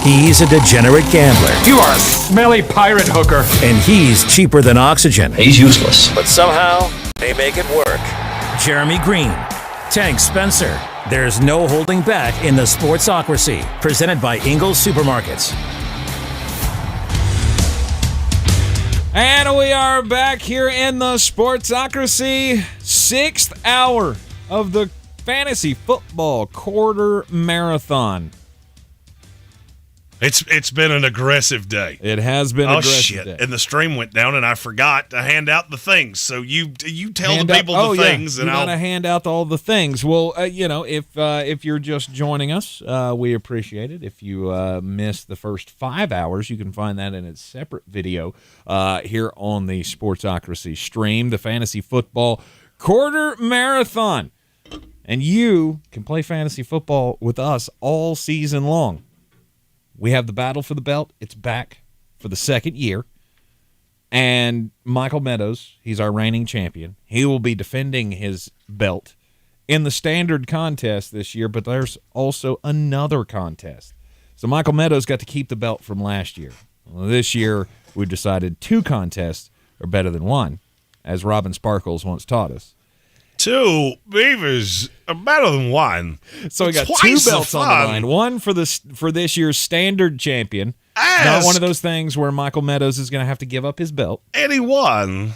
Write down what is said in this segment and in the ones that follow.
He's a degenerate gambler. You are a smelly pirate hooker. And he's cheaper than oxygen. He's useless. But somehow, they make it work. Jeremy Greene, Tank Spencer. There's no holding back in the Sportsocracy. Presented by Ingles Supermarkets. And we are back here in the Sportsocracy, 6th hour of the Fantasy Football Quarter Marathon. It's been an aggressive day. It has been an aggressive shit. day. And the stream went down, and I forgot to hand out the things. So you tell the people the things, and I'll hand out all the things. Well, if you're just joining us, we appreciate it. If you missed the first 5 hours, you can find that in its separate video here on the Sportsocracy stream, the Fantasy Football Quarter Marathon. And you can play fantasy football with us all season long. We have the battle for the belt. It's back for the second year. And Michael Meadows, he's our reigning champion. He will be defending his belt in the standard contest this year, but there's also another contest. So Michael Meadows got to keep the belt from last year. Well, this year, we've decided 2 contests are better than 1, as Robin Sparkles once taught us. 2 beavers are better than 1. So we got 2 belts on the line. One for this year's standard champion. Not one of those things where Michael Meadows is going to have to give up his belt. And he won.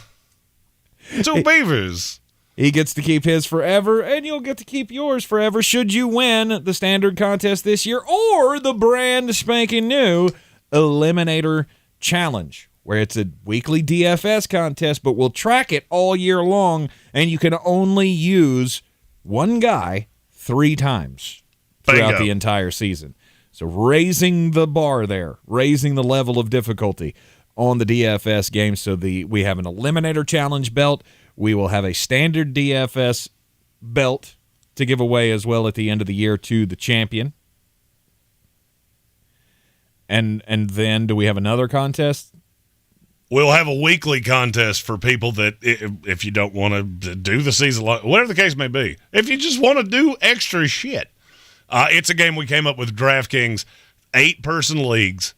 2 beavers. He gets to keep his forever, and you'll get to keep yours forever should you win the standard contest this year or the brand spanking new Eliminator Challenge, where it's a weekly DFS contest, but we'll track it all year long, and you can only use one guy 3 times throughout the entire season. So raising the bar there, raising the level of difficulty on the DFS game. So we have an Eliminator Challenge belt. We will have a standard DFS belt to give away as well at the end of the year to the champion. And then do we have another contest? We'll have a weekly contest for people that, if you don't want to do the season, whatever the case may be, if you just want to do extra shit. It's a game we came up with DraftKings, 8-person leagues.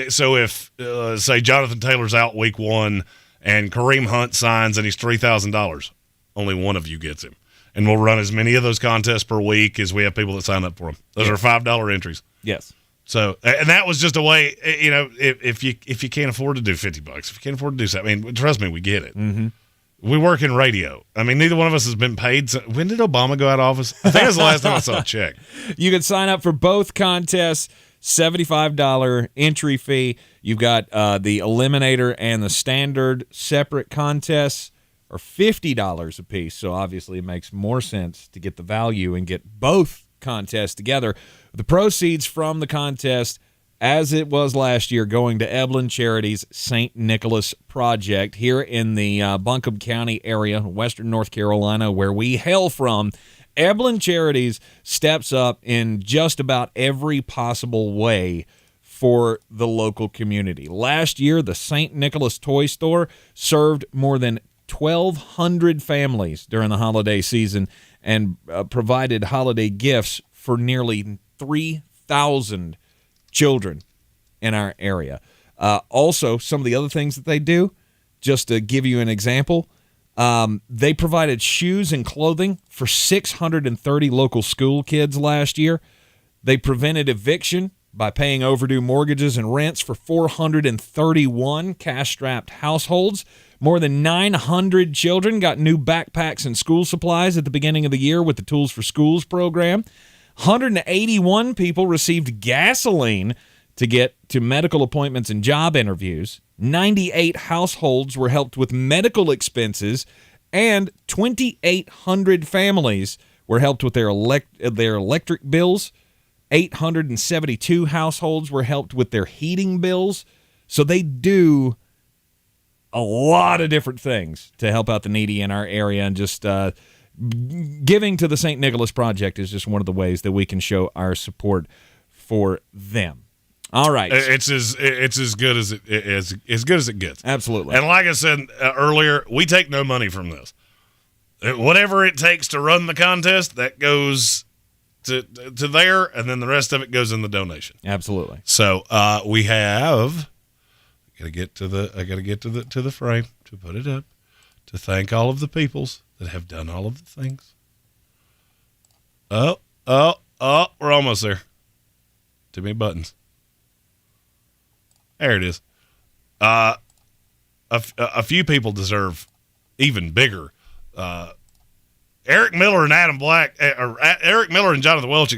So if, say, Jonathan Taylor's out week 1 and Kareem Hunt signs and he's $3,000, only one of you gets him. And we'll run as many of those contests per week as we have people that sign up for them. Those are $5 entries. Yes. So, and that was just a way, if you can't afford to do $50, if you can't afford to do something, I mean, trust me, we get it. Mm-hmm. We work in radio. I mean, neither one of us has been paid. When did Obama go out of office? I think that was the last time I saw a check. You can sign up for both contests, $75 entry fee. You've got the Eliminator and the standard separate contests are $50 a piece. So obviously it makes more sense to get the value and get both contests together. The proceeds from the contest, as it was last year, going to Eblen Charities St. Nicholas Project here in the Buncombe County area, western North Carolina, where we hail from. Eblen Charities steps up in just about every possible way for the local community. Last year, the St. Nicholas Toy Store served more than 1,200 families during the holiday season and provided holiday gifts for nearly 3,000 children in our area. Also, some of the other things that they do, just to give you an example, they provided shoes and clothing for 630 local school kids last year. They prevented eviction by paying overdue mortgages and rents for 431 cash-strapped households. More than 900 children got new backpacks and school supplies at the beginning of the year with the Tools for Schools program. 181 people received gasoline to get to medical appointments and job interviews. 98 households were helped with medical expenses, and 2,800 families were helped with their electric bills. 872 households were helped with their heating bills. So they do a lot of different things to help out the needy in our area, and just giving to the St. Nicholas Project is just one of the ways that we can show our support for them. All right, it's as good as it gets. Absolutely. And like I said earlier, we take no money from this. Whatever it takes to run the contest, that goes to there, and then the rest of it goes in the donation. Absolutely. So we have. I gotta get to the frame to put it up to thank all of the peoples that have done all of the things. Oh, we're almost there. Too many buttons. There it is. A few people deserve even bigger. Eric Miller and Adam Black, or Eric Miller and Jonathan Welch,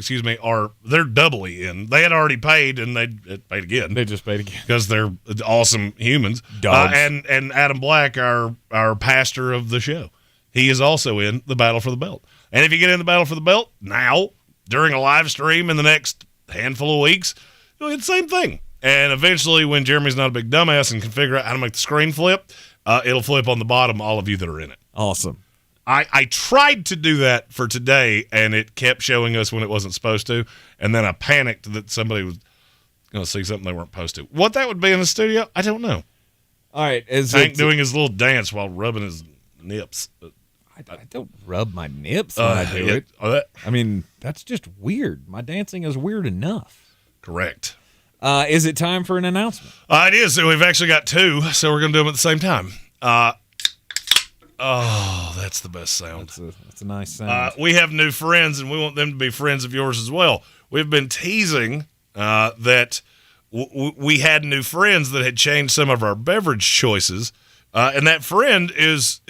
they're doubly in. They had already paid, and they paid again. They just paid again because they're awesome humans. Dogs. And Adam Black, our pastor of the show, he is also in the Battle for the Belt. And if you get in the Battle for the Belt now during a live stream in the next handful of weeks, you'll get the same thing. And eventually, when Jeremy's not a big dumbass and can figure out how to make the screen flip, it'll flip on the bottom, all of you that are in it. Awesome. I tried to do that for today, and it kept showing us when it wasn't supposed to, and then I panicked that somebody was going to see something they weren't supposed to. What that would be in the studio, I don't know. All right. Hank doing his little dance while rubbing his nips. I don't rub my nips when I do it. I mean, that's just weird. My dancing is weird enough. Correct. Is it time for an announcement? It is. So we've actually got two, so we're going to do them at the same time. That's the best sound. That's a nice sound. We have new friends, and we want them to be friends of yours as well. We've been teasing that we had new friends that had changed some of our beverage choices, and that friend is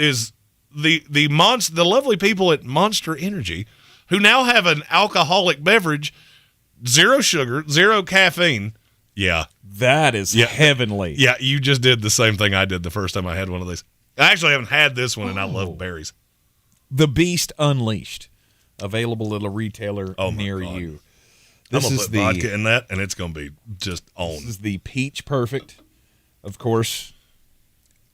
the lovely people at Monster Energy, who now have an alcoholic beverage, 0 sugar, 0 caffeine. Yeah. That is heavenly. Yeah, you just did the same thing I did the first time I had one of these. I actually haven't had this one, and I love berries. The Beast Unleashed, available at a retailer near you. I'm going to put vodka in that, and it's going to be just on. This is the Peach Perfect, of course.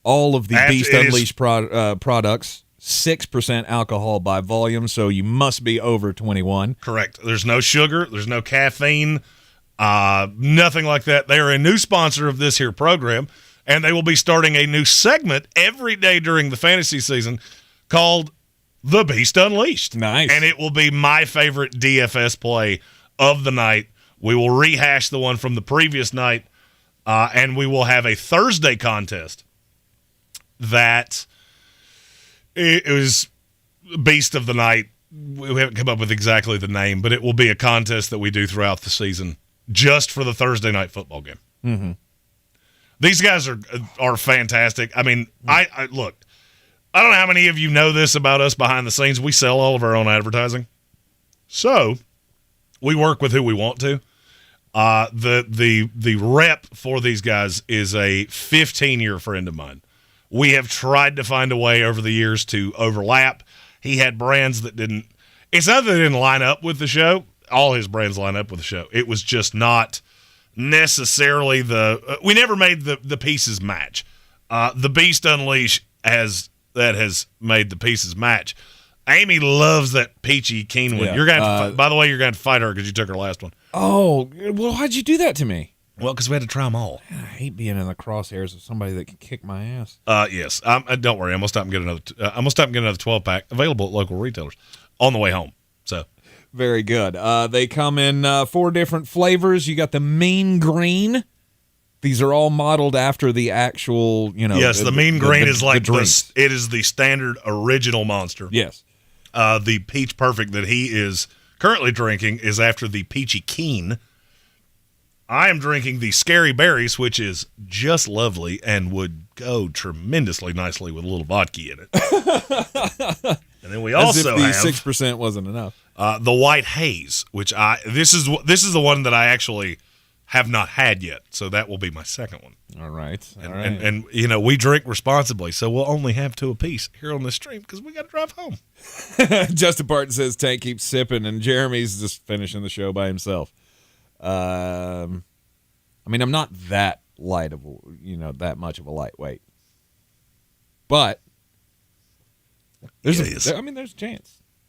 All of the Beast Unleashed products, 6% alcohol by volume, so you must be over 21. Correct. There's no sugar. There's no caffeine. Nothing like that. They are a new sponsor of this here program, and they will be starting a new segment every day during the fantasy season called The Beast Unleashed. Nice. And it will be my favorite DFS play of the night. We will rehash the one from the previous night, and we will have a Thursday contest that it was Beast of the Night. We haven't come up with exactly the name, but it will be a contest that we do throughout the season just for the Thursday night football game. Mm-hmm. These guys are fantastic. I mean, I look, I don't know how many of you know this about us behind the scenes. We sell all of our own advertising. So we work with who we want to. The rep for these guys is a 15-year friend of mine. We have tried to find a way over the years to overlap. He had brands that didn't – it's not that they didn't line up with the show. All his brands line up with the show. It was just not necessarily we never made the pieces match. The Beast Unleashed has made the pieces match. Amy loves that peachy keen one. Yeah. You're going to by the way, you're going to fight her because you took her last one. Oh, well, why'd you do that to me? Well, because we had to try them all. I hate being in the crosshairs of somebody that can kick my ass. Yes. Don't worry. I'm gonna stop and get another. 12-pack available at local retailers on the way home. So very good. They come in 4 different flavors. You got the Mean Green. These are all modeled after the actual, Yes, the Mean Green is like it is the standard original Monster. Yes. The Peach Perfect that he is currently drinking is after the Peachy Keen. I am drinking the Scary Berries, which is just lovely and would go tremendously nicely with a little vodka in it. And then we also have 6% wasn't enough. The White Haze, which this is the one that I actually have not had yet, so that will be my second one. All right. And we drink responsibly, so we'll only have 2 apiece here on this stream because we got to drive home. Justin Barton says Tank keeps sipping, and Jeremy's just finishing the show by himself. I mean, I'm not that light of, that much of a lightweight, but there's a chance.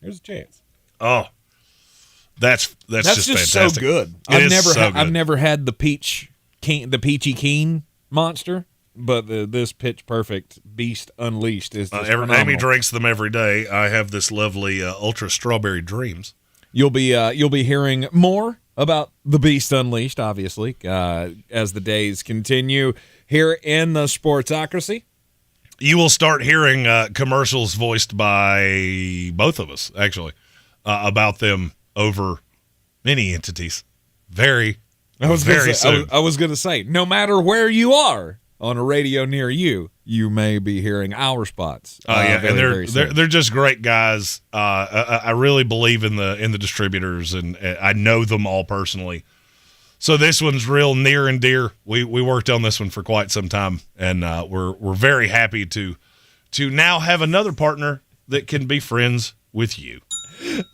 There's a chance. Oh, that's just fantastic. So good. I've never had the Peachy Keen Monster, but this Pitch Perfect Beast Unleashed is just phenomenal. Amy drinks them every day. I have this lovely Ultra Strawberry Dreams. you'll be hearing more about the Beast Unleashed, obviously, as the days continue here in the Sportsocracy. You will start hearing commercials voiced by both of us, actually, about them over many entities. Very soon. I was going to say, no matter where you are on a radio near you, you may be hearing our spots. And they're just great guys. I really believe in the distributors, and I know them all personally. So this one's real near and dear. We worked on this one for quite some time, and we're very happy to now have another partner that can be friends with you.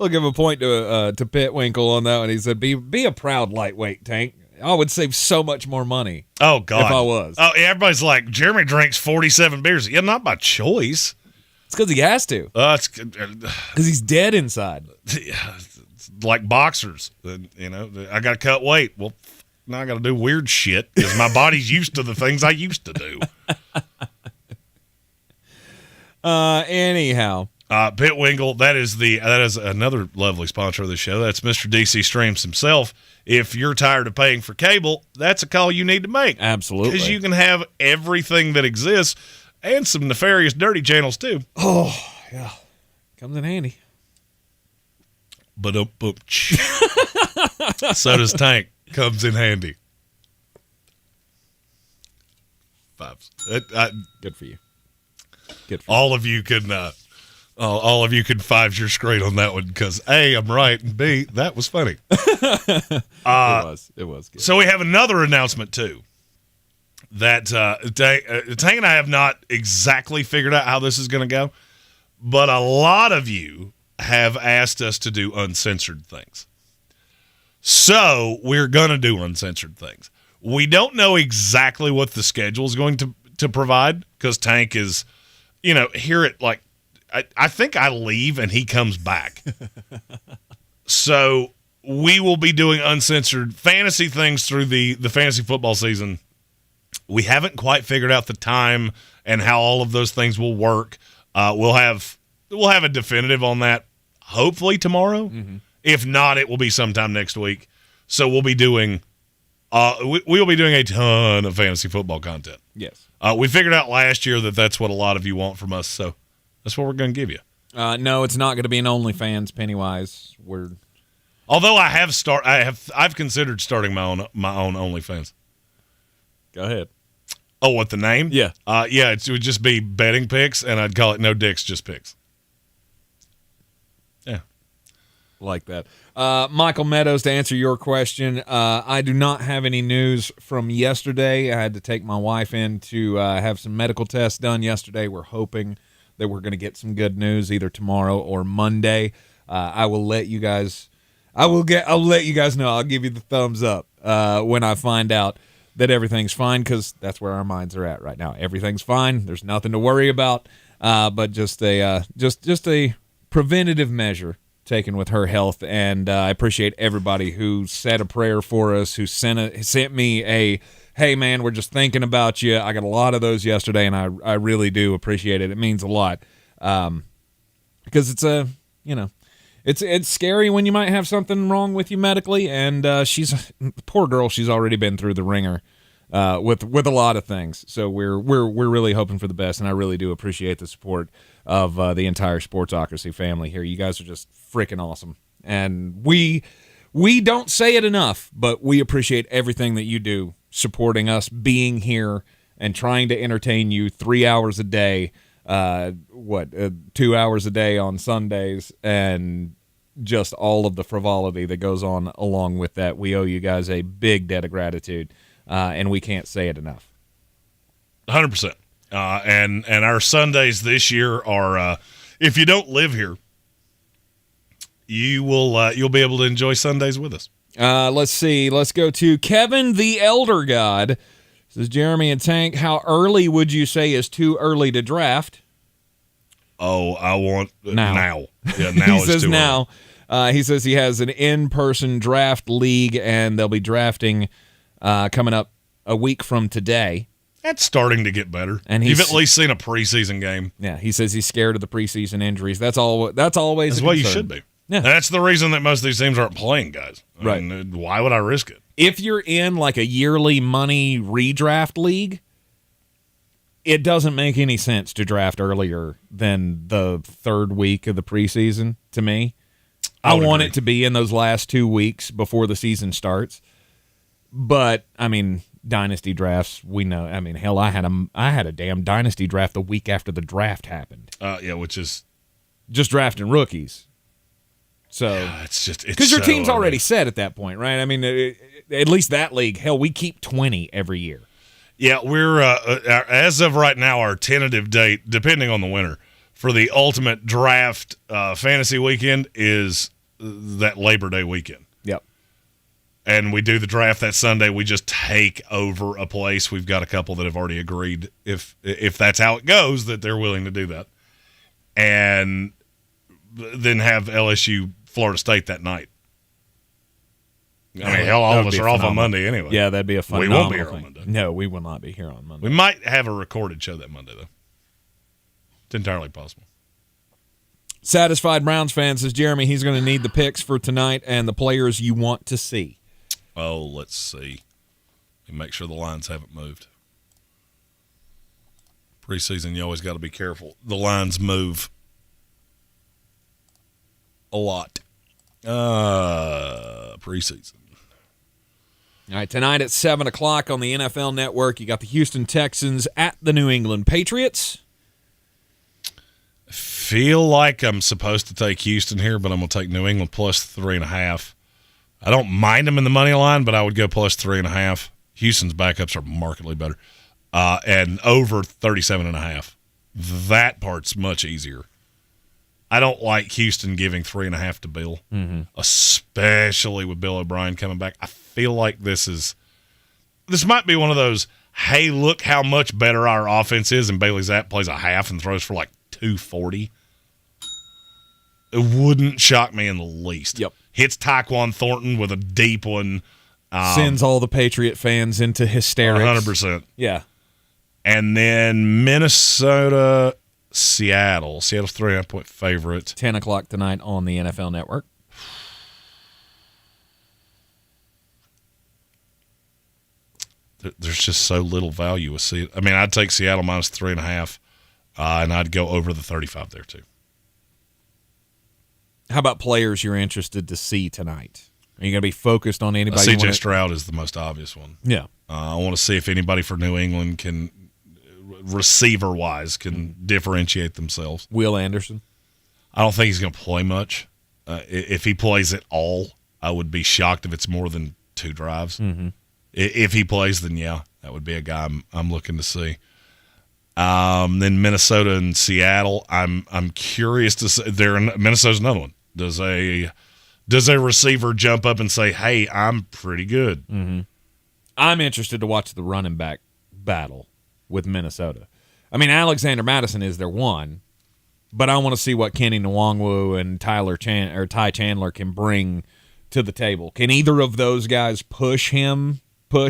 I'll give a point to Pitwinkle on that one. He said, "Be a proud lightweight, Tank. I would save so much more money. Oh God, if I was. Oh, yeah, everybody's like, Jeremy drinks 47 beers. Yeah, not by choice. It's because he has to. It's because he's dead inside. It's like boxers. I got to cut weight. Well, now I got to do weird shit because my body's used to the things I used to do. Anyhow. Pitwinkle, that is another lovely sponsor of the show. That's Mr. DC Streams himself. If you're tired of paying for cable, that's a call you need to make. Absolutely. Because you can have everything that exists and some nefarious dirty channels too. Oh, yeah. Comes in handy. But so does Tank. Comes in handy. Fives. Good for you. All of you can fives your straight on that one because A, I'm right, and B, that was funny. It was good. So we have another announcement too. That Tank and I have not exactly figured out how this is going to go, but a lot of you have asked us to do uncensored things. So we're going to do uncensored things. We don't know exactly what the schedule is going to provide because Tank is, here at like, I think I leave and he comes back. So we will be doing uncensored fantasy things through the fantasy football season. We haven't quite figured out the time and how all of those things will work. We'll have a definitive on that hopefully tomorrow. Mm-hmm. If not, it will be sometime next week. So we'll be doing we'll be doing a ton of fantasy football content. Yes. We figured out last year that's what a lot of you want from us, so that's what we're going to give you. No, it's not going to be an OnlyFans, Pennywise. Although I've considered starting my own OnlyFans. Go ahead. Oh, what, the name? Yeah. It would just be betting picks, and I'd call it No Dicks, Just Picks. Yeah. Like that. Michael Meadows, to answer your question, I do not have any news from yesterday. I had to take my wife in to have some medical tests done yesterday. We're hoping that we're going to get some good news either tomorrow or Monday. I'll let you guys know. I'll give you the thumbs up when I find out that everything's fine, because that's where our minds are at right now. Everything's fine. There's nothing to worry about, but just a preventative measure taken with her health. And I appreciate everybody who said a prayer for us, who sent me a, hey man, we're just thinking about you. I got a lot of those yesterday, and I really do appreciate it. It means a lot, because it's scary when you might have something wrong with you medically, and she's poor girl. She's already been through the ringer with a lot of things. So we're really hoping for the best, and I really do appreciate the support of the entire Sportsocracy family here. You guys are just freaking awesome, and we don't say it enough, but we appreciate everything that you do, supporting us, being here, and trying to entertain you 3 hours a day. 2 hours a day on Sundays, and just all of the frivolity that goes on along with that. We owe you guys a big debt of gratitude, and we can't say it enough. 100%. And our Sundays this year are, if you don't live here, you'll be able to enjoy Sundays with us. Let's see. Let's go to Kevin the Elder God. Says, Jeremy and Tank, how early would you say is too early to draft? Oh, I want now. Yeah, He now is says too now. early. He says he has an in-person draft league, and they'll be drafting coming up a week from today. That's starting to get better. And you've at least seen a preseason game. Yeah, he says he's scared of the preseason injuries. That's always what you should be. Yeah. That's the reason that most of these teams aren't playing guys. Right. Why would I risk it? If you're in like a yearly money redraft league, it doesn't make any sense to draft earlier than the third week of the preseason to me. I want it to be in those last 2 weeks before the season starts. But, I mean, dynasty drafts, we know. I mean, hell, I had a damn dynasty draft the week after the draft happened. Yeah, which is just drafting rookies. So it's because your team's already set at that point, right? I mean, at least that league, hell, we keep 20 every year. Yeah, we're as of right now, our tentative date, depending on the winner, for the ultimate draft fantasy weekend is that Labor Day weekend. Yep. And we do the draft that Sunday. We just take over a place. We've got a couple that have already agreed, if that's how it goes, that they're willing to do that. And then have LSU Florida State that night. I mean, hell, all of us are off on Monday anyway. Yeah, that'd be a fun. We won't be here on Monday. No, we will not be here on Monday. We might have a recorded show that Monday, though. It's entirely possible. Satisfied Browns fan says, Jeremy, he's going to need the picks for tonight and the players you want to see. Oh, let's see. And make sure the lines haven't moved. Preseason, you always got to be careful. The lines move a lot. Preseason. All right, tonight at 7 o'clock on the NFL Network, you got the Houston Texans at the New England Patriots. Feel like I'm supposed to take Houston here, but I'm going to take New England plus 3.5. I don't mind them in the money line, but I would go plus 3.5. Houston's backups are markedly better. And over 37.5. That part's much easier. I don't like Houston giving 3.5 to Bill, especially with Bill O'Brien coming back. I feel like this might be one of those, hey, look how much better our offense is, and Bailey Zapp plays a half and throws for like 240. It wouldn't shock me in the least. Yep. Hits Tyquan Thornton with a deep one. Sends all the Patriot fans into hysterics. 100%. Yeah. And then Minnesota, Seattle. Seattle's 3.5-point favorite. 10 o'clock tonight on the NFL Network. There's just so little value with Seattle. I mean, I'd take Seattle minus 3.5, and I'd go over the 35 there too. How about players you're interested to see tonight? Are you going to be focused on anybody? C.J. Stroud is the most obvious one. Yeah. I want to see if anybody for New England can, receiver-wise, can differentiate themselves. Will Anderson? I don't think he's going to play much. If he plays at all, I would be shocked if it's more than 2 drives. Mm-hmm. If he plays, then yeah, that would be a guy I'm looking to see. Then Minnesota and Seattle, I'm curious to see. Minnesota's another one. Does a receiver jump up and say, "Hey, I'm pretty good"? Mm-hmm. I'm interested to watch the running back battle with Minnesota. I mean, Alexander Madison is their one, but I want to see what Kenny Nwangwu and Ty Chandler can bring to the table. Can either of those guys push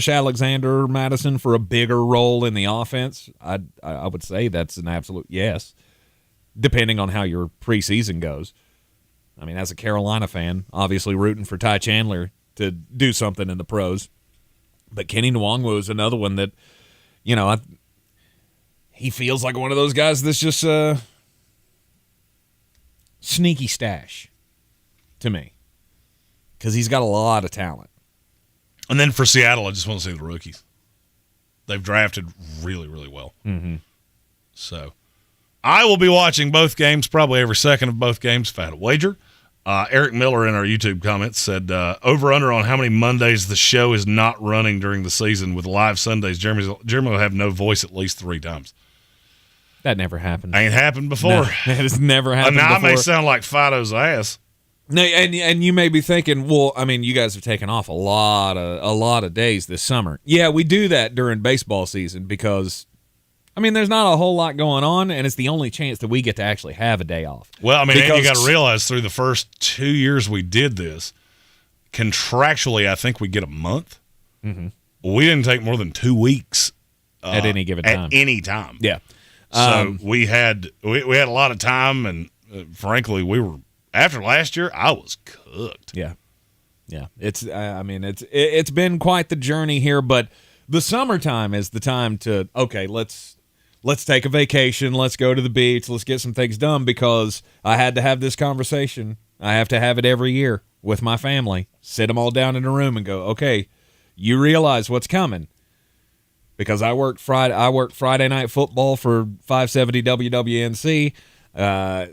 Alexander Madison for a bigger role in the offense? I would say that's an absolute yes, depending on how your preseason goes. I mean, as a Carolina fan, obviously rooting for Ty Chandler to do something in the pros. But Kenny Nwangwu is another one that, he feels like one of those guys that's just a sneaky stash to me because he's got a lot of talent. And then for Seattle, I just want to see the rookies. They've drafted really, really well. Mm-hmm. So I will be watching both games, probably every second of both games if I had a wager. Eric Miller in our YouTube comments said, over-under on how many Mondays the show is not running during the season with live Sundays. Jeremy will have no voice at least 3 times. That never happened. Ain't happened before. No, that has never happened now before. I may sound like Fido's ass. No, and you may be thinking, well, I mean, you guys have taken off a lot of days this summer. Yeah, we do that during baseball season because, I mean, there's not a whole lot going on, and it's the only chance that we get to actually have a day off. Well, I mean, and you got to realize through the first 2 years we did this, contractually, I think we get a month. Mm-hmm. We didn't take more than 2 weeks at any given time. At any time, yeah. So we had a lot of time, and frankly, we were after last year, I was cooked. Yeah. It's been quite the journey here, but the summertime is the time to, okay, let's take a vacation. Let's go to the beach. Let's get some things done, because I had to have this conversation. I have to have it every year with my family. Sit them all down in a room and go, okay, you realize what's coming. Because I worked Friday night football for 570 WWNC.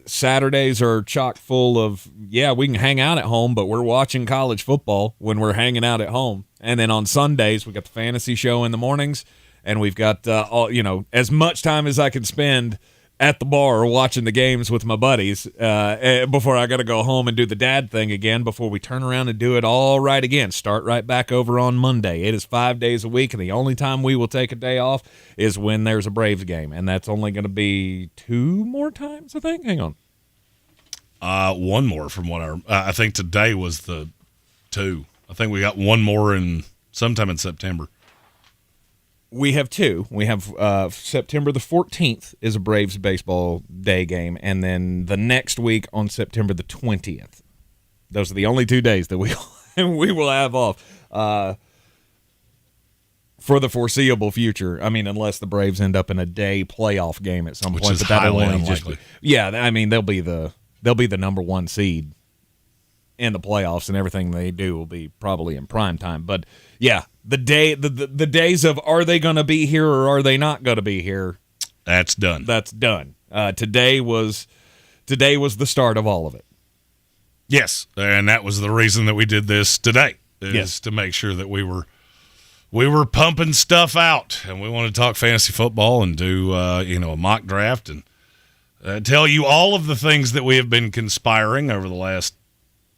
Saturdays are chock full of, we can hang out at home, but we're watching college football when we're hanging out at home. And then on Sundays, we got the fantasy show in the mornings, and we've got as much time as I can spend at the bar watching the games with my buddies before I got to go home and do the dad thing again before we turn around and do it all right again. Start right back over on Monday. It is 5 days a week, and the only time we will take a day off is when there's a Braves game, and that's only going to be 2 more times, I think. Hang on. One more from what I think today was the 2. I think we got one more sometime in September. We have 2. We have September the 14th is a Braves baseball day game, and then the next week on September the 20th. Those are the only 2 days that we will have off for the foreseeable future. I mean, unless the Braves end up in a day playoff game at some Which point, is but that'll highly only unlikely. I mean, they'll be the number 1 seed in the playoffs, and everything they do will be probably in prime time. But yeah, the days of are they going to be here or are they not going to be here? That's done. That's done. Today was the start of all of it. Yes, and that was the reason that we did this today. Yes, to make sure that we were pumping stuff out, and we want to talk fantasy football and do a mock draft and tell you all of the things that we have been conspiring over the last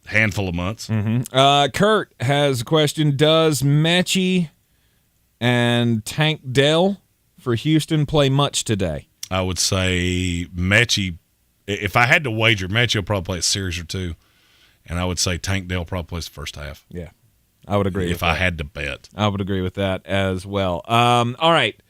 handful of months. Mm-hmm. Kurt has a question. Does Mechie and Tank Dell for Houston play much today? I would say Mechie, if I had to wager, Mechie will probably play a series or 2, and I would say Tank Dell probably plays the first half. Yeah, I would agree if I had to bet. I would agree with that as well. All right.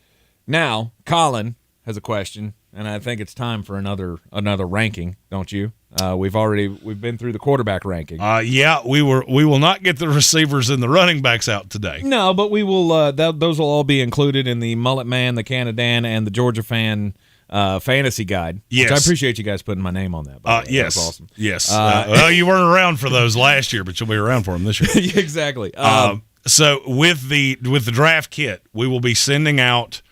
Now, Colin has a question, and I think it's time for another ranking, don't you? We've been through the quarterback ranking. We will not get the receivers and the running backs out today. No, but we will. Those will all be included in the Mullet Man, the Canadan, and the Georgia Fan fantasy guide. Yes, which I appreciate you guys putting my name on that. By the way. Yes, that's awesome. Yes. Well, you weren't around for those last year, but you'll be around for them this year. Exactly. So with the draft kit, we will be sending out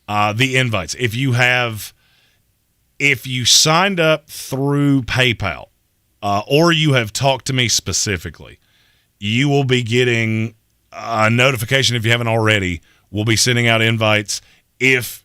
the invites. If you signed up through PayPal or you have talked to me specifically, you will be getting a notification if you haven't already. We'll be sending out invites. If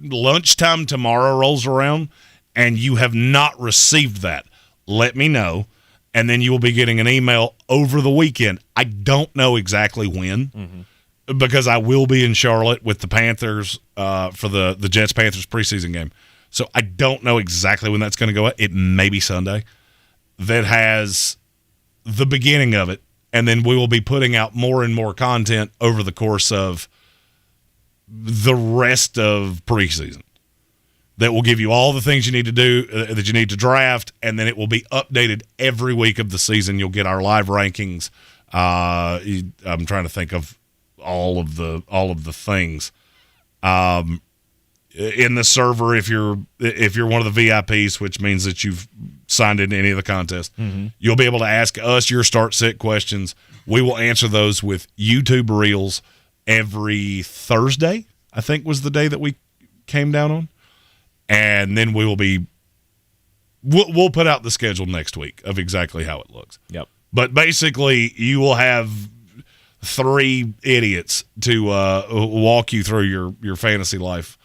lunchtime tomorrow rolls around and you have not received that, let me know, and then you will be getting an email over the weekend. I don't know exactly when because I will be in Charlotte with the Panthers for the Jets-Panthers preseason game. So I don't know exactly when that's going to go out. It may be Sunday. That has the beginning of it, and then we will be putting out more and more content over the course of the rest of preseason. That will give you all the things you need to do, that you need to draft, and then it will be updated every week of the season. You'll get our live rankings. I'm trying to think of all of the things. In the server, if you're one of the VIPs, which means that you've signed into any of the contests, you'll be able to ask us your start-sit questions. We will answer those with YouTube Reels every Thursday, I think was the day that we came down on. And then we'll put out the schedule next week of exactly how it looks. Yep. But basically, you will have 3 idiots to walk you through your fantasy life.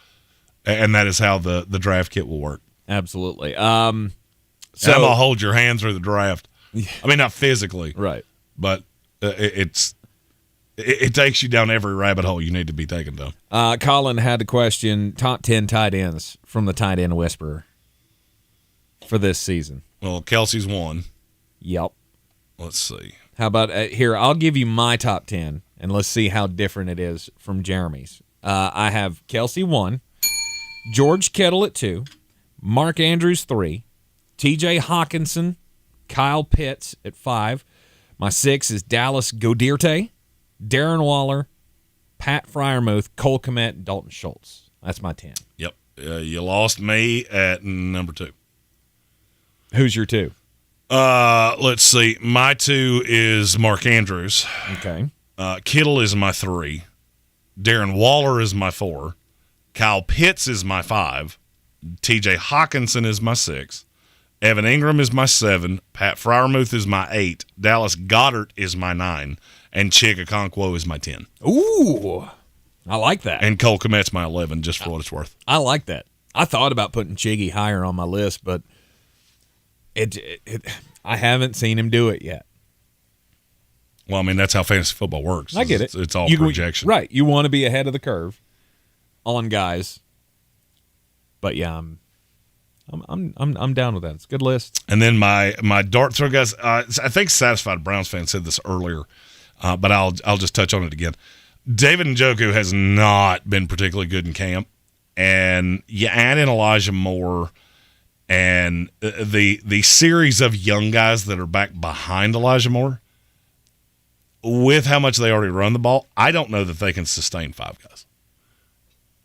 And that is how the draft kit will work. Absolutely. So I'm going to hold your hand through the draft. I mean, not physically. Right. But it takes you down every rabbit hole you need to be taken down. Colin had a question, top 10 tight ends from the Tight End Whisperer for this season. Well, Kelsey's 1. Yep. Let's see. How about here, I'll give you my top 10, and let's see how different it is from Jeremy's. I have Kelsey 1. George Kittle at 2, Mark Andrews 3, TJ Hawkinson, Kyle Pitts at 5. My 6 is Dallas Goedert, Darren Waller, Pat Freiermuth, Cole Kmet, and Dalton Schultz. That's my 10. Yep. You lost me at number 2. Who's your 2? Let's see. My 2 is Mark Andrews. Okay. Kittle is my 3. Darren Waller is my 4. Kyle Pitts is my 5. TJ Hawkinson is my 6. Evan Ingram is my 7. Pat Freiermuth is my 8. Dallas Goedert is my 9. And Chig Okonkwo is my 10. Ooh. I like that. And Cole Kmet's my 11, just for what it's worth. I like that. I thought about putting Chiggy higher on my list, but I haven't seen him do it yet. Well, I mean, that's how fantasy football works. I get it. It's all projection. Right. You want to be ahead of the curve on guys. But yeah, I'm down with that. It's a good list. And then my dart throw guys, I think Satisfied Browns fan said this earlier, but I'll just touch on it again. David Njoku has not been particularly good in camp, and you add in Elijah Moore and the series of young guys that are back behind Elijah Moore, with how much they already run the ball, I don't know that they can sustain 5 guys.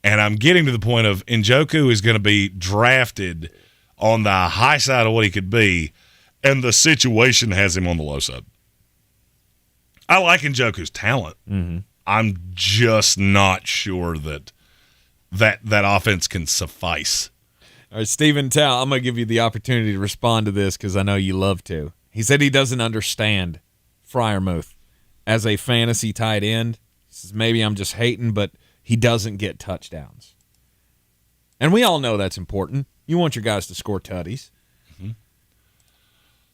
And I'm getting to the point of Njoku is going to be drafted on the high side of what he could be, and the situation has him on the low side. I like Njoku's talent. Mm-hmm. I'm just not sure that offense can suffice. All right, Stephen Tao, I'm going to give you the opportunity to respond to this because I know you love to. He said he doesn't understand Freiermuth as a fantasy tight end. He says, maybe I'm just hating, but he doesn't get touchdowns. And we all know that's important. You want your guys to score tutties. Mm-hmm.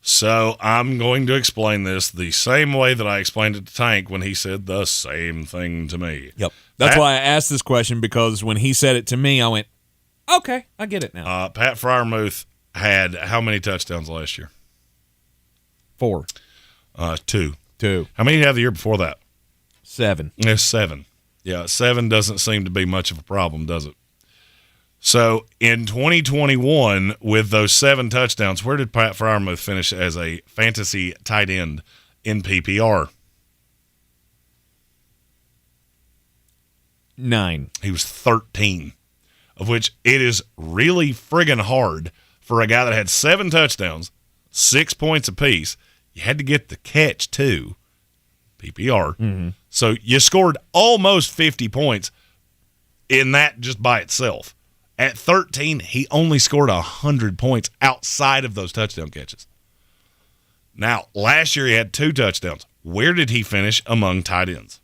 So I'm going to explain this the same way that I explained it to Tank when he said the same thing to me. Yep. That's why I asked this question, because when he said it to me, I went, okay, I get it now. Pat Freiermuth had how many touchdowns last year? 4. 2. 2. How many did he have the year before that? 7. It's 7. Yeah, 7 doesn't seem to be much of a problem, does it? So in 2021, with those 7 touchdowns, where did Pat Freiermuth finish as a fantasy tight end in PPR? 9. He was 13, of which it is really friggin' hard for a guy that had 7 touchdowns, 6 points apiece. You had to get the catch, too, PPR. Mm-hmm. So you scored almost 50 points in that just by itself. At 13, he only scored 100 points outside of those touchdown catches. Now, last year he had 2 touchdowns. Where did he finish among tight ends?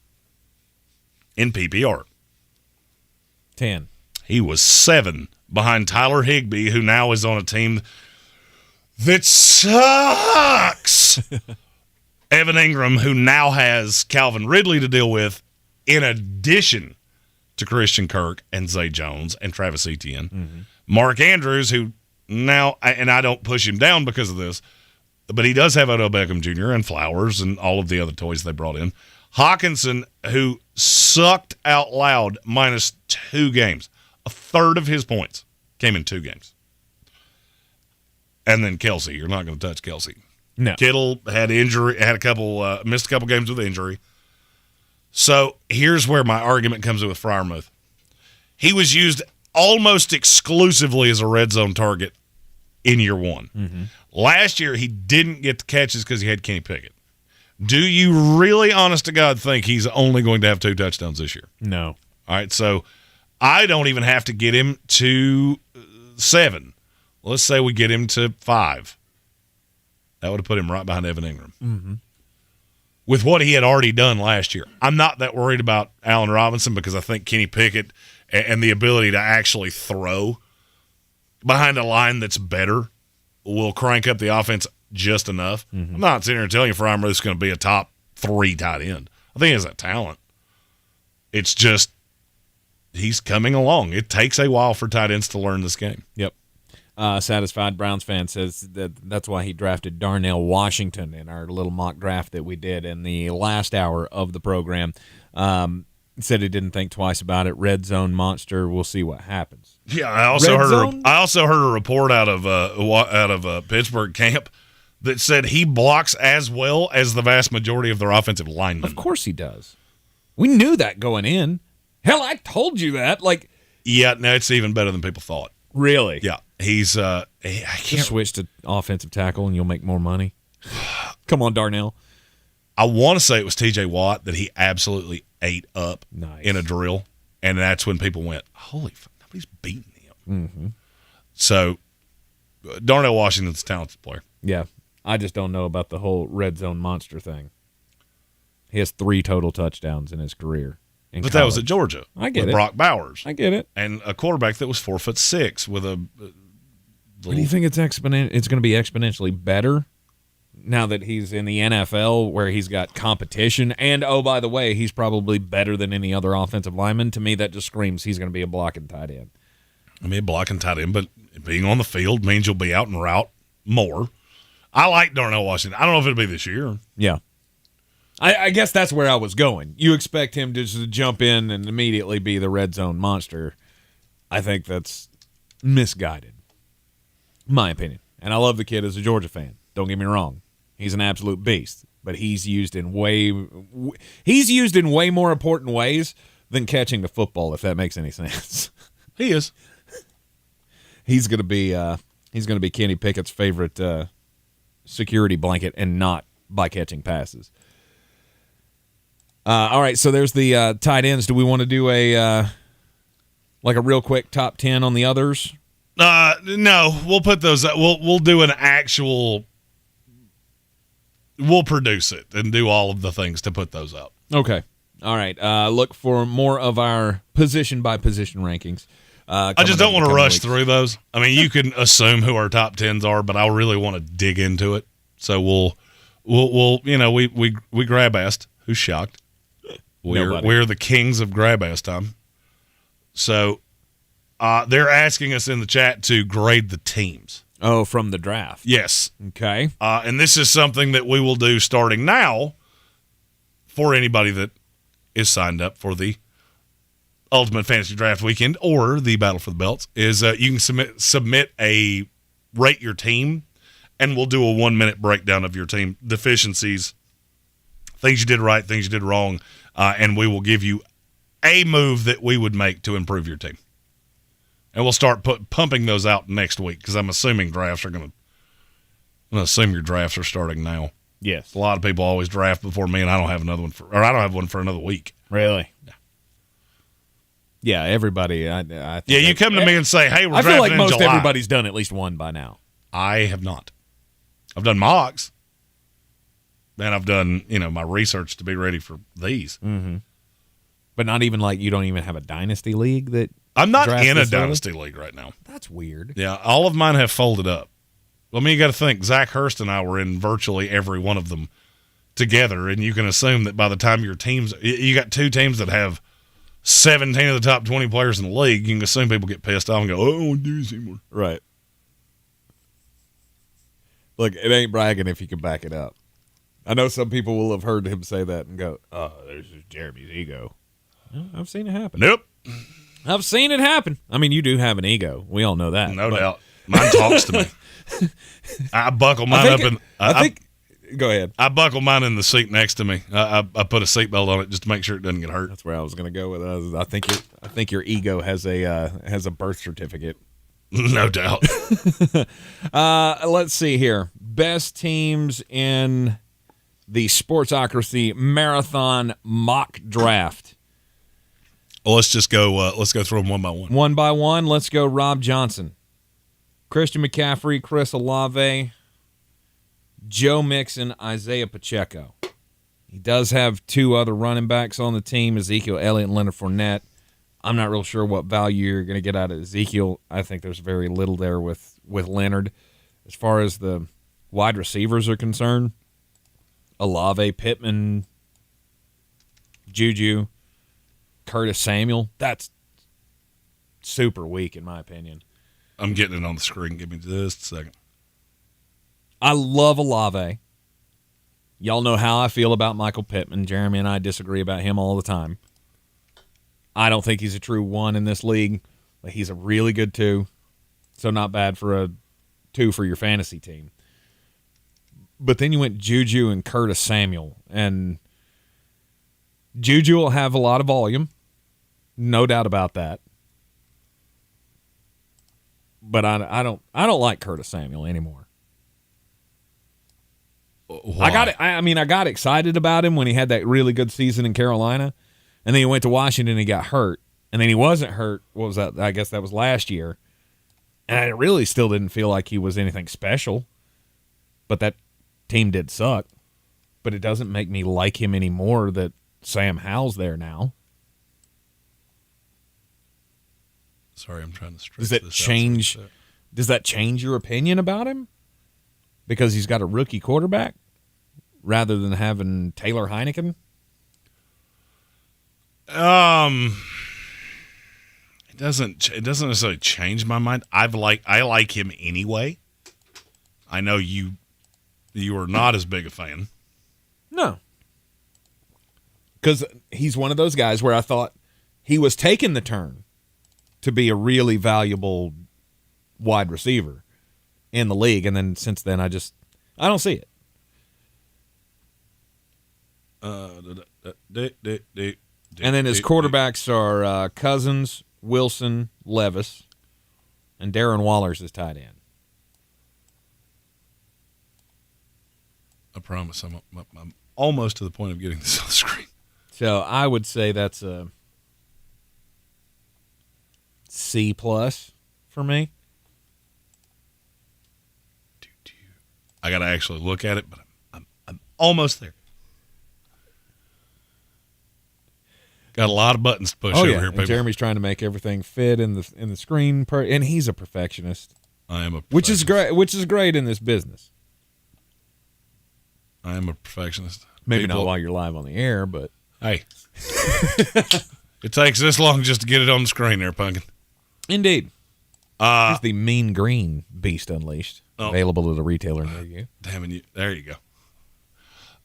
In PPR. 10. He was 7 behind Tyler Higbee, who now is on a team that sucks. Evan Ingram, who now has Calvin Ridley to deal with, in addition to Christian Kirk and Zay Jones and Travis Etienne. Mm-hmm. Mark Andrews, who now, and I don't push him down because of this, but he does have Odell Beckham Jr. and Flowers and all of the other toys they brought in. Hawkinson, who sucked out loud, minus 2 games. A third of his points came in 2 games. And then Kelsey. You're not going to touch Kelsey. No. Kittle had injury, missed a couple games with injury. So here's where my argument comes in with Freiermuth. He was used almost exclusively as a red zone target in year 1. Mm-hmm. Last year, he didn't get the catches because he had Kenny Pickett. Do you really, honest to God, think he's only going to have 2 touchdowns this year? No. All right, so I don't even have to get him to 7. Let's say we get him to 5. That would have put him right behind Evan Ingram. Mm-hmm. With what he had already done last year. I'm not that worried about Allen Robinson because I think Kenny Pickett and the ability to actually throw behind a line that's better will crank up the offense just enough. Mm-hmm. I'm not sitting here telling you Freiermuth's going to be a top 3 tight end. I think he has that talent. It's just he's coming along. It takes a while for tight ends to learn this game. Yep. Satisfied Browns fan says that's why he drafted Darnell Washington in our little mock draft that we did in the last hour of the program. said he didn't think twice about it. Red zone monster. We'll see what happens. Yeah, I also heard a report out of Pittsburgh camp that said he blocks as well as the vast majority of their offensive linemen. Of course he does. We knew that going in. Hell, I told you that. Yeah, no, it's even better than people thought. Really? Yeah, he's. I Just can't switch to offensive tackle and you'll make more money. Come on, Darnell. I want to say it was T.J. Watt that he absolutely ate up in a drill, and that's when people went, "Holy fuck, nobody's beating him." Mm-hmm. So, Darnell Washington's a talented player. Yeah, I just don't know about the whole red zone monster thing. He has 3 total touchdowns in his career. But that was at Georgia. I get with it. Brock Bowers. I get it. And a quarterback that was 4'6" with a. Do you think it's going to be exponentially better now that he's in the NFL where he's got competition? And, oh, by the way, he's probably better than any other offensive lineman. To me, that just screams he's going to be a blocking tight end. I mean, blocking tight end, but being on the field means you'll be out and route more. I like Darnell Washington. I don't know if it'll be this year. Yeah. I guess that's where I was going. You expect him to just jump in and immediately be the red zone monster. I think that's misguided, my opinion. And I love the kid as a Georgia fan. Don't get me wrong. He's an absolute beast, but he's used in way more important ways than catching the football, if that makes any sense. He is. He's going to be Kenny Pickett's favorite security blanket, and not by catching passes. All right, so there's the tight ends. Do we want to do a real quick top 10 on the others? No, we'll put those up. We'll do an actual. We'll produce it and do all of the things to put those up. Okay. All right. Look for more of our position by position rankings. I just don't want to rush through those. I mean, you can assume who our top 10s are, but I really want to dig into it. So we'll we grab asked. Who's shocked? We're the kings of grab ass time. So they're asking us in the chat to grade the teams. Oh, from the draft. Yes. Okay. And this is something that we will do starting now for anybody that is signed up for the Ultimate Fantasy Draft Weekend or the Battle for the Belts. Is you can submit a rate your team, and we'll do a 1-minute breakdown of your team deficiencies, things you did right, things you did wrong, and we will give you a move that we would make to improve your team. And we'll start pumping those out next week because I'm assuming drafts are going to. I'm going to assume your drafts are starting now. Yes. A lot of people always draft before me, and I don't have another one I don't have one for another week. Really? Yeah. Yeah. Everybody. I think you come to me and say, "Hey, we're drafting in July." I feel like most July. everybody's done at least one by now. I have not. I've done mocks, and I've done my research to be ready for these. Mm-hmm. But not even you don't even have a dynasty league that. I'm not in a dynasty league right now. That's weird. Yeah, all of mine have folded up. I mean, you got to think, Zach Hurst and I were in virtually every one of them together, and you can assume that by the time your teams, you got 2 teams that have 17 of the top 20 players in the league, you can assume people get pissed off and go, "Oh, I don't want to do this anymore." Right. Look, it ain't bragging if you can back it up. I know some people will have heard him say that and go, "Oh, there's just Jeremy's ego." Well, I've seen it happen. Nope. I've seen it happen. I mean, you do have an ego. We all know that. No doubt. Mine talks to me. I buckle mine up in. Go ahead. I buckle mine in the seat next to me. I put a seatbelt on it just to make sure it doesn't get hurt. That's where I was going to go with it. I think your ego has a birth certificate. No doubt. Let's see here. Best teams in the Sportsocracy Marathon Mock Draft. Well, let's just go. Let's go through them one by one. One by one. Let's go. Rob Johnson, Christian McCaffrey, Chris Olave, Joe Mixon, Isaiah Pacheco. He does have 2 other running backs on the team: Ezekiel Elliott and Leonard Fournette. I'm not real sure what value you're going to get out of Ezekiel. I think there's very little there with Leonard. As far as the wide receivers are concerned, Olave, Pittman, Juju, Curtis Samuel, that's super weak in my opinion. I'm getting it on the screen. Give me just a second. I love Olave. Y'all know how I feel about Michael Pittman. Jeremy and I disagree about him all the time. I don't think he's a true 1 in this league. But he's a really good 2, so not bad for a 2 for your fantasy team. But then you went Juju and Curtis Samuel, and Juju will have a lot of volume, no doubt about that. But I don't like Curtis Samuel anymore. Why? I got excited about him when he had that really good season in Carolina, and then he went to Washington and he got hurt, and then he wasn't hurt. What was that? I guess that was last year, and I really still didn't feel like he was anything special. But that team did suck. But it doesn't make me like him anymore that Sam Howell's there now. Sorry, I'm trying to stretch Does that this change? Does that change your opinion about him? Because he's got a rookie quarterback rather than having Taylor Heineken? It doesn't necessarily change my mind. I like him anyway. I know you are not as big a fan. No. Because he's one of those guys where I thought he was taking the turn to be a really valuable wide receiver in the league, and then since then I don't see it. And then his quarterbacks are Cousins, Wilson, Levis, and Darren Waller's his tight end. I promise I'm almost to the point of getting this on the screen. So I would say that's a C+ for me. I got to actually look at it, but I'm almost there. Got a lot of buttons to push over here, people. And Jeremy's trying to make everything fit in the screen, and he's a perfectionist. I am a perfectionist. Which is great in this business. I am a perfectionist. Maybe not while you're live on the air, but hey, it takes this long just to get it on the screen there, Pumpkin. Indeed. Here's the Mean Green Beast Unleashed, available at a retailer near you. Damn it! There you go.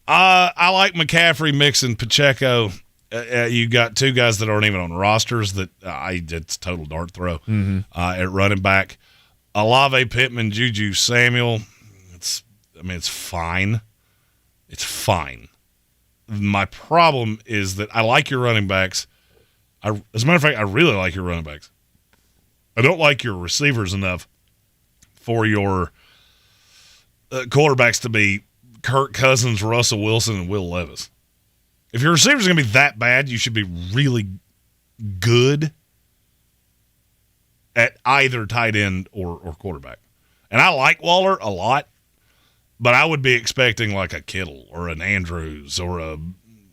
I like McCaffrey, Mixon, Pacheco. You got 2 guys that aren't even on rosters that it's a total dart throw at running back. Olave, Pittman, Juju, Samuel. It's fine. It's fine. My problem is that I like your running backs. As a matter of fact, I really like your running backs. I don't like your receivers enough for your quarterbacks to be Kirk Cousins, Russell Wilson, and Will Levis. If your receivers are going to be that bad, you should be really good at either tight end or quarterback. And I like Waller a lot, but I would be expecting like a Kittle or an Andrews or a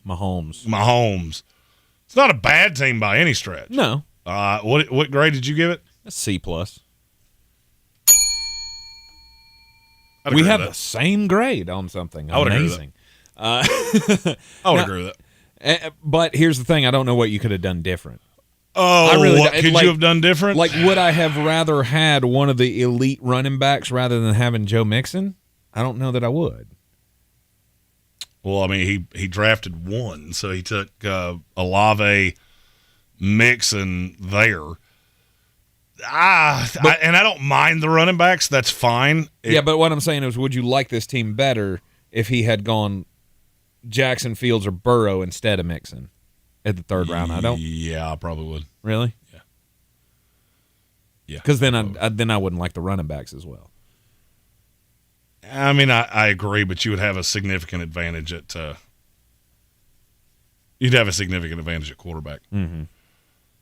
Mahomes. It's not a bad team by any stretch. No. What grade did you give it? A C+. We have the same grade on something. I would Amazing. I would agree with that. But here's the thing: I don't know what you could have done different. What could you have done different? Like, would I have rather had one of the elite running backs rather than having Joe Mixon? I don't know that I would. Well, I mean, he drafted 1, so he took Olave, Mixon there. And I don't mind the running backs. That's fine. But what I'm saying is, would you like this team better if he had gone Jackson, Fields, or Burrow instead of Mixon at the 3rd round? I don't. Yeah, I probably would. Really? Yeah. Because then I wouldn't like the running backs as well. I mean, I agree, but you would have a significant advantage at quarterback. Mm-hmm.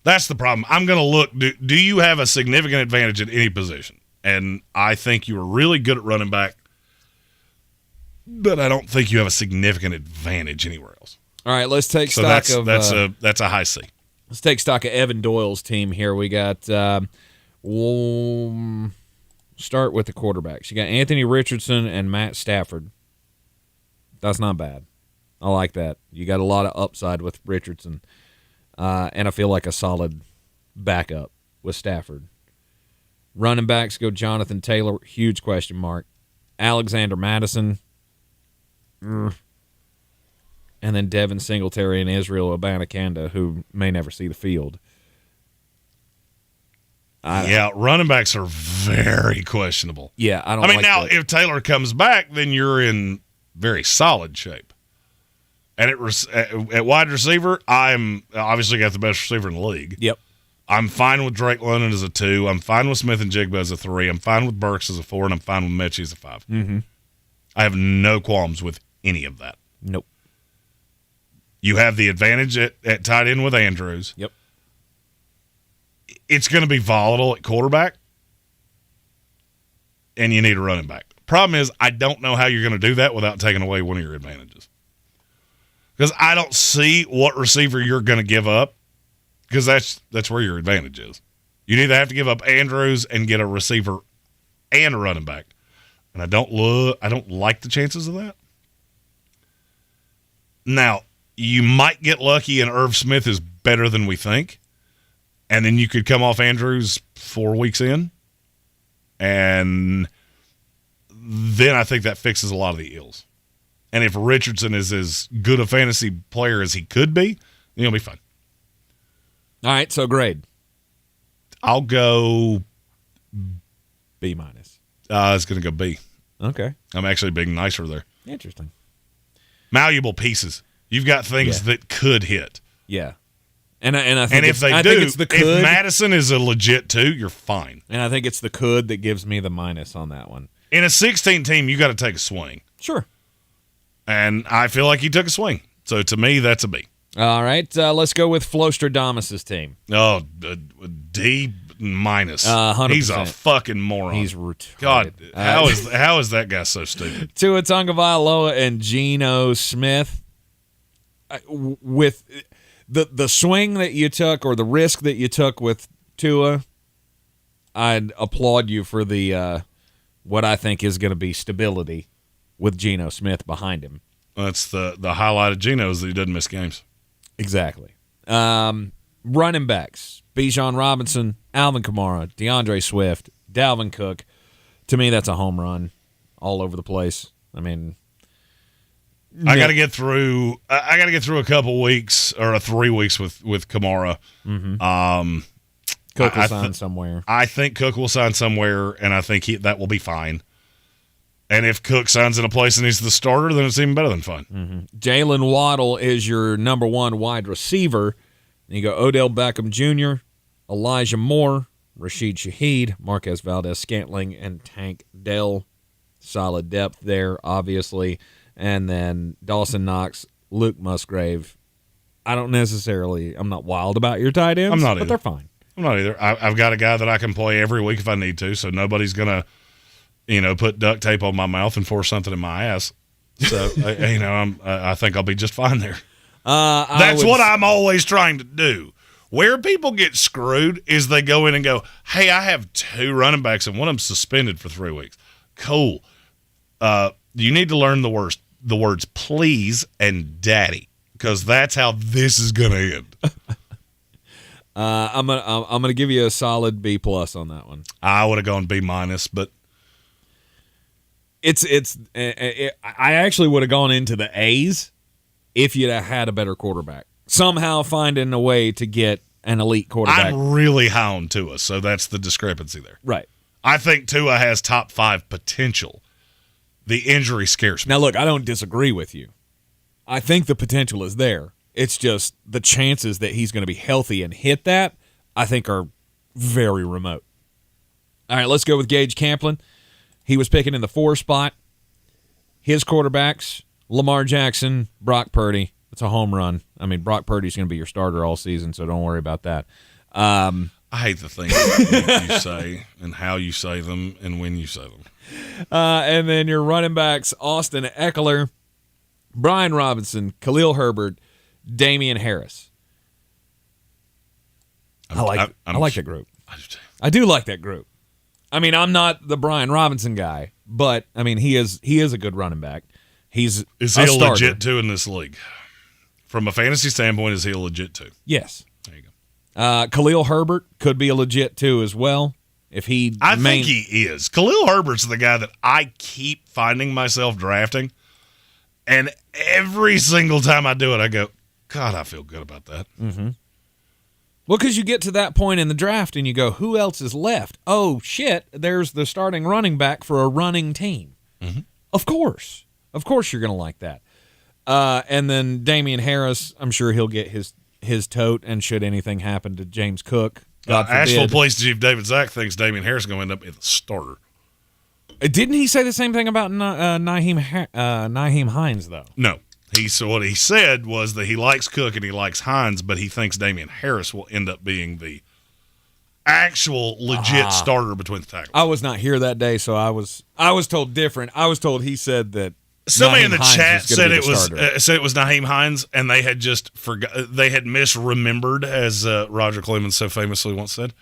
That's the problem. I'm going to look. Do you have a significant advantage at any position? And I think you are really good at running back, but I don't think you have a significant advantage anywhere else. All right, let's take stock of that's a high C. Let's take stock of Evan Doyle's team here. We got start with the quarterbacks. You got Anthony Richardson and Matt Stafford. That's not bad. I like that. You got a lot of upside with Richardson. And I feel like a solid backup with Stafford. Running backs go Jonathan Taylor, huge question mark. Alexander Madison. And and then Devin Singletary and Israel Abanikanda, who may never see the field. Running backs are very questionable. Yeah, I don't. I mean, now if Taylor comes back, then you're in very solid shape. And at wide receiver, I'm obviously got the best receiver in the league. Yep. I'm fine with Drake London as a 2. I'm fine with Smith and Jigba as a 3. I'm fine with Burks as a 4, and I'm fine with Mechie as a 5. Mm-hmm. I have no qualms with any of that. Nope. You have the advantage at tight end with Andrews. Yep. It's going to be volatile at quarterback, and you need a running back. Problem is, I don't know how you're going to do that without taking away one of your advantages. Because I don't see what receiver you're going to give up, because that's where your advantage is. You'd either have to give up Andrews and get a receiver and a running back. And I don't like the chances of that. Now, you might get lucky and Irv Smith is better than we think. And then you could come off Andrews 4 weeks in. And then I think that fixes a lot of the ills. And if Richardson is as good a fantasy player as he could be, then he'll be fine. All right, so grade. I'll go B minus. It's going to go B. Okay. I'm actually being nicer there. Interesting. Malleable pieces. You've got things that could hit. Yeah. And I think if they do, if Madison is a legit 2, you're fine. And I think it's the could that gives me the minus on that one. In a 16 team, you got to take a swing. Sure. And I feel like he took a swing. So to me, that's a B. All right, let's go with Flostradamus's team. Oh, D minus. 100%. He's a fucking moron. He's retarded. God, how is that guy so stupid? Tua Tagovailoa and Geno Smith. With the swing that you took or the risk that you took with Tua, I'd applaud you for the what I think is going to be stability with Geno Smith behind him. That's the highlight of Geno is that he doesn't miss games. Exactly. Running backs, Bijan Robinson, Alvin Kamara, DeAndre Swift, Dalvin Cook. To me, that's a home run all over the place. I mean, I got to get through. I got to get through a couple weeks or 3 weeks with Kamara. Mm-hmm. Cook will sign somewhere. I think Cook will sign somewhere, and I think that will be fine. And if Cook signs in a place and he's the starter, then it's even better than fine. Mm-hmm. Jalen Waddle is your number 1 wide receiver. And you go Odell Beckham Jr., Elijah Moore, Rashid Shaheed, Marquez Valdez-Scantling, and Tank Dell. Solid depth there, obviously. And then Dawson Knox, Luke Musgrave. I'm not wild about your tight ends, I'm not but either. They're fine. I'm not either. I've got a guy that I can play every week if I need to, so nobody's going to put duct tape on my mouth and force something in my ass. So, I think I'll be just fine there. That's what I'm always trying to do. Where people get screwed is they go in and go, hey, I have 2 running backs and one of them suspended for 3 weeks. Cool. You need to learn the words please and daddy, because that's how this is going to end. I'm gonna give you a solid B+ on that one. I would have gone B-, but I actually would have gone into the A's if you'd have had a better quarterback. Somehow finding a way to get an elite quarterback. I'm really high on Tua, so that's the discrepancy there. Right. I think Tua has top 5 potential. The injury scares me. Now, look, I don't disagree with you. I think the potential is there. It's just the chances that he's going to be healthy and hit that, I think, are very remote. All right, let's go with Gage Camplin. He was picking in the 4 spot. His quarterbacks, Lamar Jackson, Brock Purdy. It's a home run. I mean, Brock Purdy's going to be your starter all season, so don't worry about that. I hate the things that you say and how you say them and when you say them. And then your running backs, Austin Eckler, Brian Robinson, Khalil Herbert, Damian Harris. I like that group. I do like that group. I mean, I'm not the Brian Robinson guy, but I mean, he is a good running back. Is he a legit 2 in this league? From a fantasy standpoint, is he a legit 2? Yes. There you go. Khalil Herbert could be a legit 2 as well. I think he is. Khalil Herbert's the guy that I keep finding myself drafting, And every single time I do it, I go, God, I feel good about that. Mm-hmm. Well, because you get to that point in the draft and you go, who else is left? Oh, shit, there's the starting running back for a running team. Mm-hmm. Of course. Of course you're going to like that. And then Damian Harris, I'm sure he'll get his tote, and should anything happen to James Cook, God forbid. Asheville Police Chief David Zach thinks Damian Harris is going to end up as a starter. Didn't he say the same thing about Nyheim Hines, though? No. What he said was that he likes Cook and he likes Hines, but he thinks Damian Harris will end up being the actual legit starter between the tackles. I was not here that day, so I was told different. I was told he said that somebody in the Hines chat said it was Nyheim Hines, and they had just they had misremembered, as Roger Clemens so famously once said.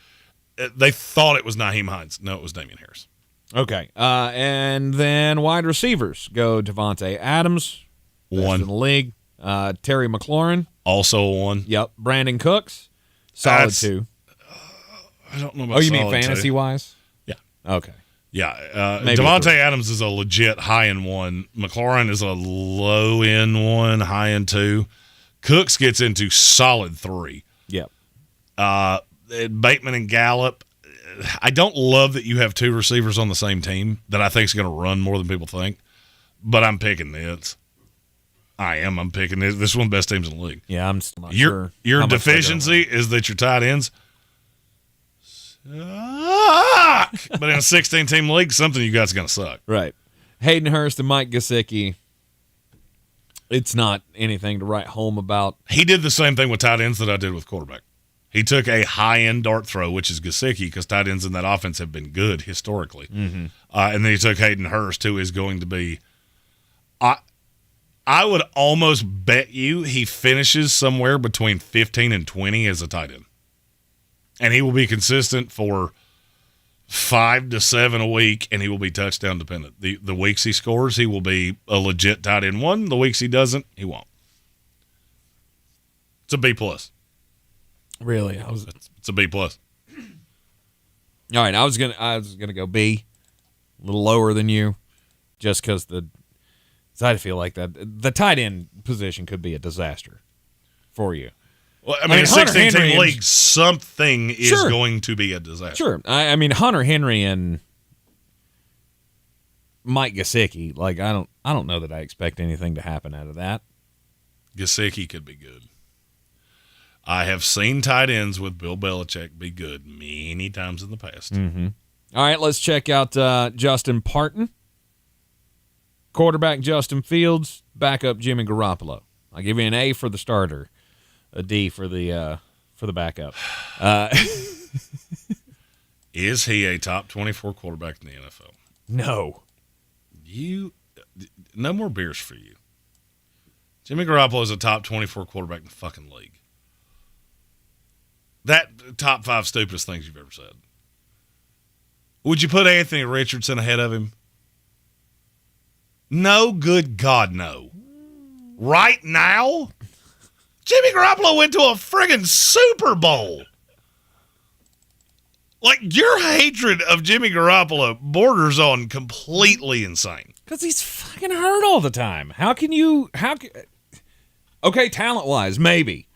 They thought it was Nyheim Hines. No, it was Damian Harris. Okay, and then wide receivers go Devontae Adams. One in the league. Terry McLaurin. Also a one. Yep. Brandon Cooks. Solid two. I don't know about you mean fantasy-wise? Yeah. Okay. Yeah. Devontae Adams is a legit high-end one. McLaurin is a low-end one, high-end two. Cooks gets into solid three. Yep. Bateman and Gallup. I don't love that you have two receivers on the same team that I think is going to run more than people think, but I'm picking this. I'm picking this. This is one of the best teams in the league. Yeah, I'm still not sure. Your deficiency is that your tight ends suck. But in a 16-team league, something you guys are going to suck. Right. Hayden Hurst and Mike Gesicki, it's not anything to write home about. He did the same thing with tight ends that I did with quarterback. He took a high-end dart throw, which is Gesicki, because tight ends in that offense have been good historically. Mm-hmm. And then he took Hayden Hurst, who is going to be I would almost bet you he finishes somewhere between 15 and 20 as a tight end. And he will be consistent for 5 to 7 a week, and he will be touchdown dependent. The weeks he scores, he will be a legit tight end one. The weeks he doesn't, he won't. It's a B+. Really? It's a B+. All right, I was gonna go B, a little lower than you, just because I feel like that the tight end position could be a disaster for you. Well, I mean, a 16-team league, something is going to be a disaster. Sure. I mean, Hunter Henry and Mike Gesicki, like I don't know that I expect anything to happen out of that. Gesicki could be good. I have seen tight ends with Bill Belichick be good many times in the past. Mm-hmm. All right, let's check out Justin Parton. Quarterback Justin Fields, backup Jimmy Garoppolo. I'll give you an A for the starter, a D for the backup. Is he a top 24 quarterback in the NFL? No. No more beers for you. Jimmy Garoppolo is a top 24 quarterback in the fucking league. That top 5 stupidest things you've ever said. Would you put Anthony Richardson ahead of him? No, good God, no. Right now? Jimmy Garoppolo went to a friggin' Super Bowl. Like, your hatred of Jimmy Garoppolo borders on completely insane. Because he's fucking hurt all the time. Okay, talent-wise, maybe.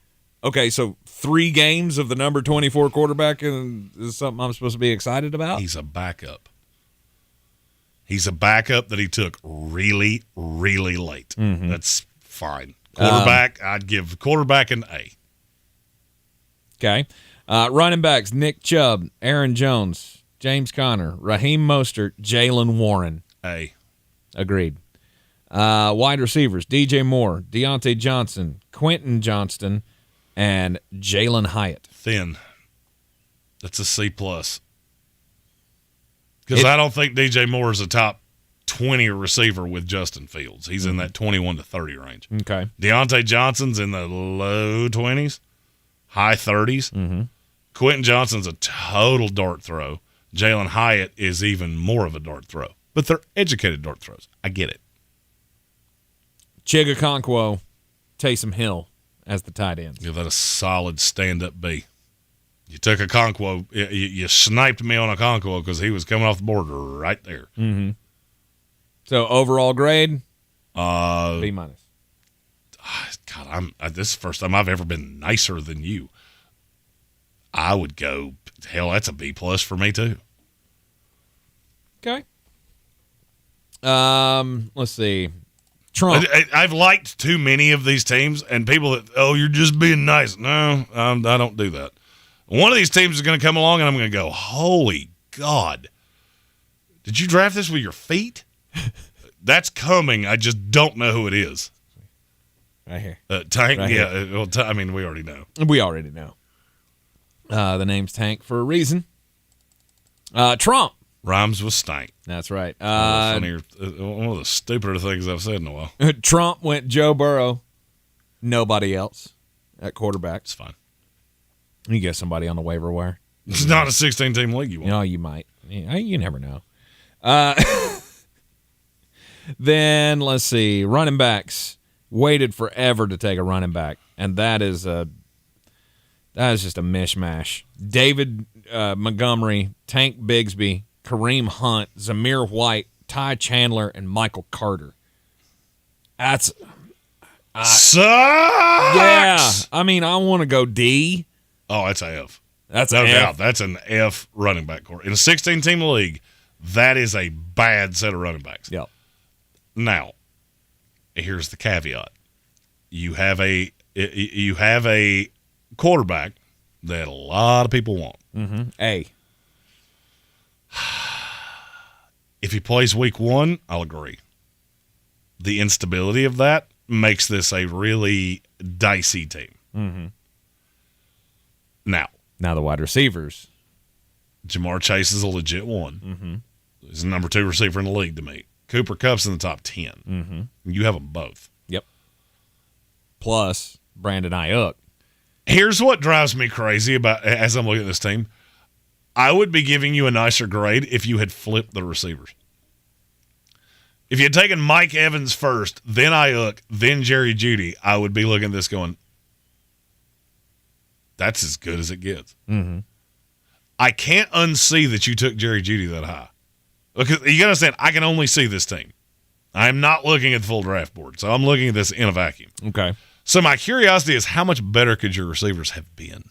Okay, so 3 games of the number 24 quarterback is something I'm supposed to be excited about? He's a backup. He's a backup that he took really, really late. Mm-hmm. That's fine. Quarterback, I'd give quarterback an A. Okay. Running backs, Nick Chubb, Aaron Jones, James Conner, Raheem Mostert, Jaylen Warren. A. Agreed. Wide receivers, DJ Moore, Deontay Johnson, Quentin Johnston, and Jalen Hyatt. Thin. That's a C+. Because I don't think DJ Moore is a top 20 receiver with Justin Fields. He's in that 21 to 30 range. Okay. Deontay Johnson's in the low 20s, high 30s. Mm-hmm. Quentin Johnston's a total dart throw. Jalen Hyatt is even more of a dart throw. But they're educated dart throws. I get it. Chigakonkwo, Taysom Hill as the tight ends. Give that a solid stand-up B. You took a Okonkwo. You sniped me on a Okonkwo because he was coming off the board right there. Mm-hmm. So overall grade? B-. God, this is the first time I've ever been nicer than you. I would go, hell, that's a B+ for me too. Okay. Let's see. Trump. I've liked too many of these teams, and people that, you're just being nice. No, I don't do that. One of these teams is going to come along, and I'm going to go, holy God. Did you draft this with your feet? That's coming. I just don't know who it is. Right here. Tank? Right yeah. Well, we already know. We already know. The name's Tank for a reason. Trump. Rhymes with stank. That's right. One of the stupider things I've said in a while. Trump went Joe Burrow. Nobody else at quarterback. It's fine. You get somebody on the waiver wire. It's not a 16-team league you want. No, you might. You never know. Then, let's see. Running backs. Waited forever to take a running back, and that is just a mishmash. David Montgomery, Tank Bigsby, Kareem Hunt, Zamir White, Ty Chandler, and Michael Carter. That's sucks. Yeah. I want to go D. Oh, that's a F. That's no an doubt. F. That's an F running back core in a 16-team league. That is a bad set of running backs. Yep. Now, here's the caveat: you have a quarterback that a lot of people want. Mm-hmm. A. If he plays week 1, I'll agree. The instability of that makes this a really dicey team. Mm-hmm. Now the wide receivers. Jamar Chase is a legit one. Mm-hmm. He's the number 2 receiver in the league to me. Cooper Kupp's in the top 10. Mm-hmm. You have them both. Yep. Plus Brandon Ayuk. Here's what drives me crazy about as I'm looking at this team. I would be giving you a nicer grade if you had flipped the receivers. If you had taken Mike Evans first, then Ayuk, then Jerry Jeudy, I would be looking at this going, that's as good as it gets. Mm-hmm. I can't unsee that you took Jerry Jeudy that high. Because you got to understand, I can only see this team. I'm not looking at the full draft board, so I'm looking at this in a vacuum. Okay. So my curiosity is, how much better could your receivers have been?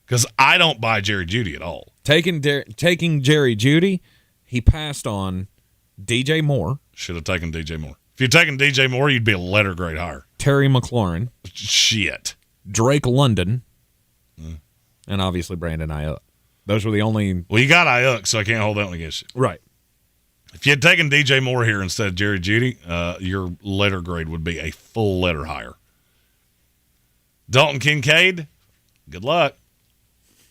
Because I don't buy Jerry Jeudy at all. Taking Jerry Jeudy, he passed on DJ Moore. Should have taken DJ Moore. If you'd taken DJ Moore, you'd be a letter grade higher. Terry McLaurin. Shit. Drake London. And obviously Brandon Ayuk. Those were the only... Well, you got Ayuk, so I can't hold that one against you. Right. If you had taken DJ Moore here instead of Jerry Jeudy, your letter grade would be a full letter higher. Dalton Kincaid, good luck.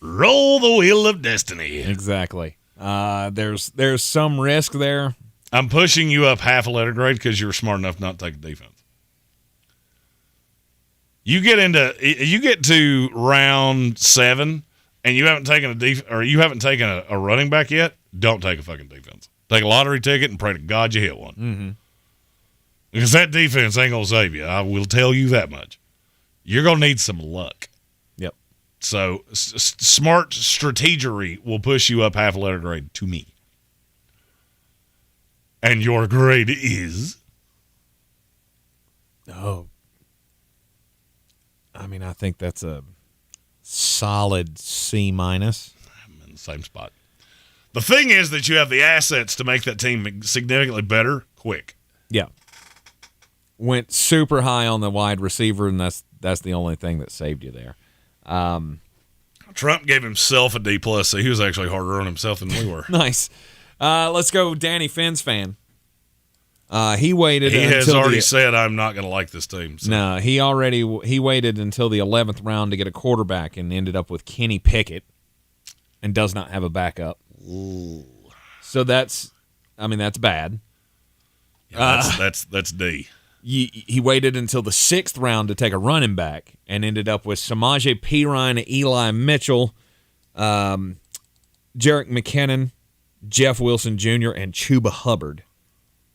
Roll the wheel of destiny. Exactly. There's some risk there. I'm pushing you up half a letter grade because you were smart enough not to take a defense. You get to round 7 and you haven't taken a running back yet. Don't take a fucking defense. Take a lottery ticket and pray to God you hit one. Mm-hmm. Because that defense ain't gonna save you. I will tell you that much. You're gonna need some luck. Yep. So smart strategery will push you up half a letter grade to me. And your grade is? Oh. I think that's a solid C-. I'm in the same spot. The thing is that you have the assets to make that team significantly better quick. Yeah. Went super high on the wide receiver, and that's the only thing that saved you there. Trump gave himself a D+, so he was actually harder on himself than we were. Nice. Let's go Danny Finn's fan. He waited. He has already said, I'm not going to like this team. So. No, he waited until the 11th round to get a quarterback and ended up with Kenny Pickett and does not have a backup. Ooh. So that's bad. Yeah, that's D. He waited until the 6th round to take a running back and ended up with Samaje Perine, Eli Mitchell, Jerick McKinnon, Jeff Wilson Jr., and Chuba Hubbard.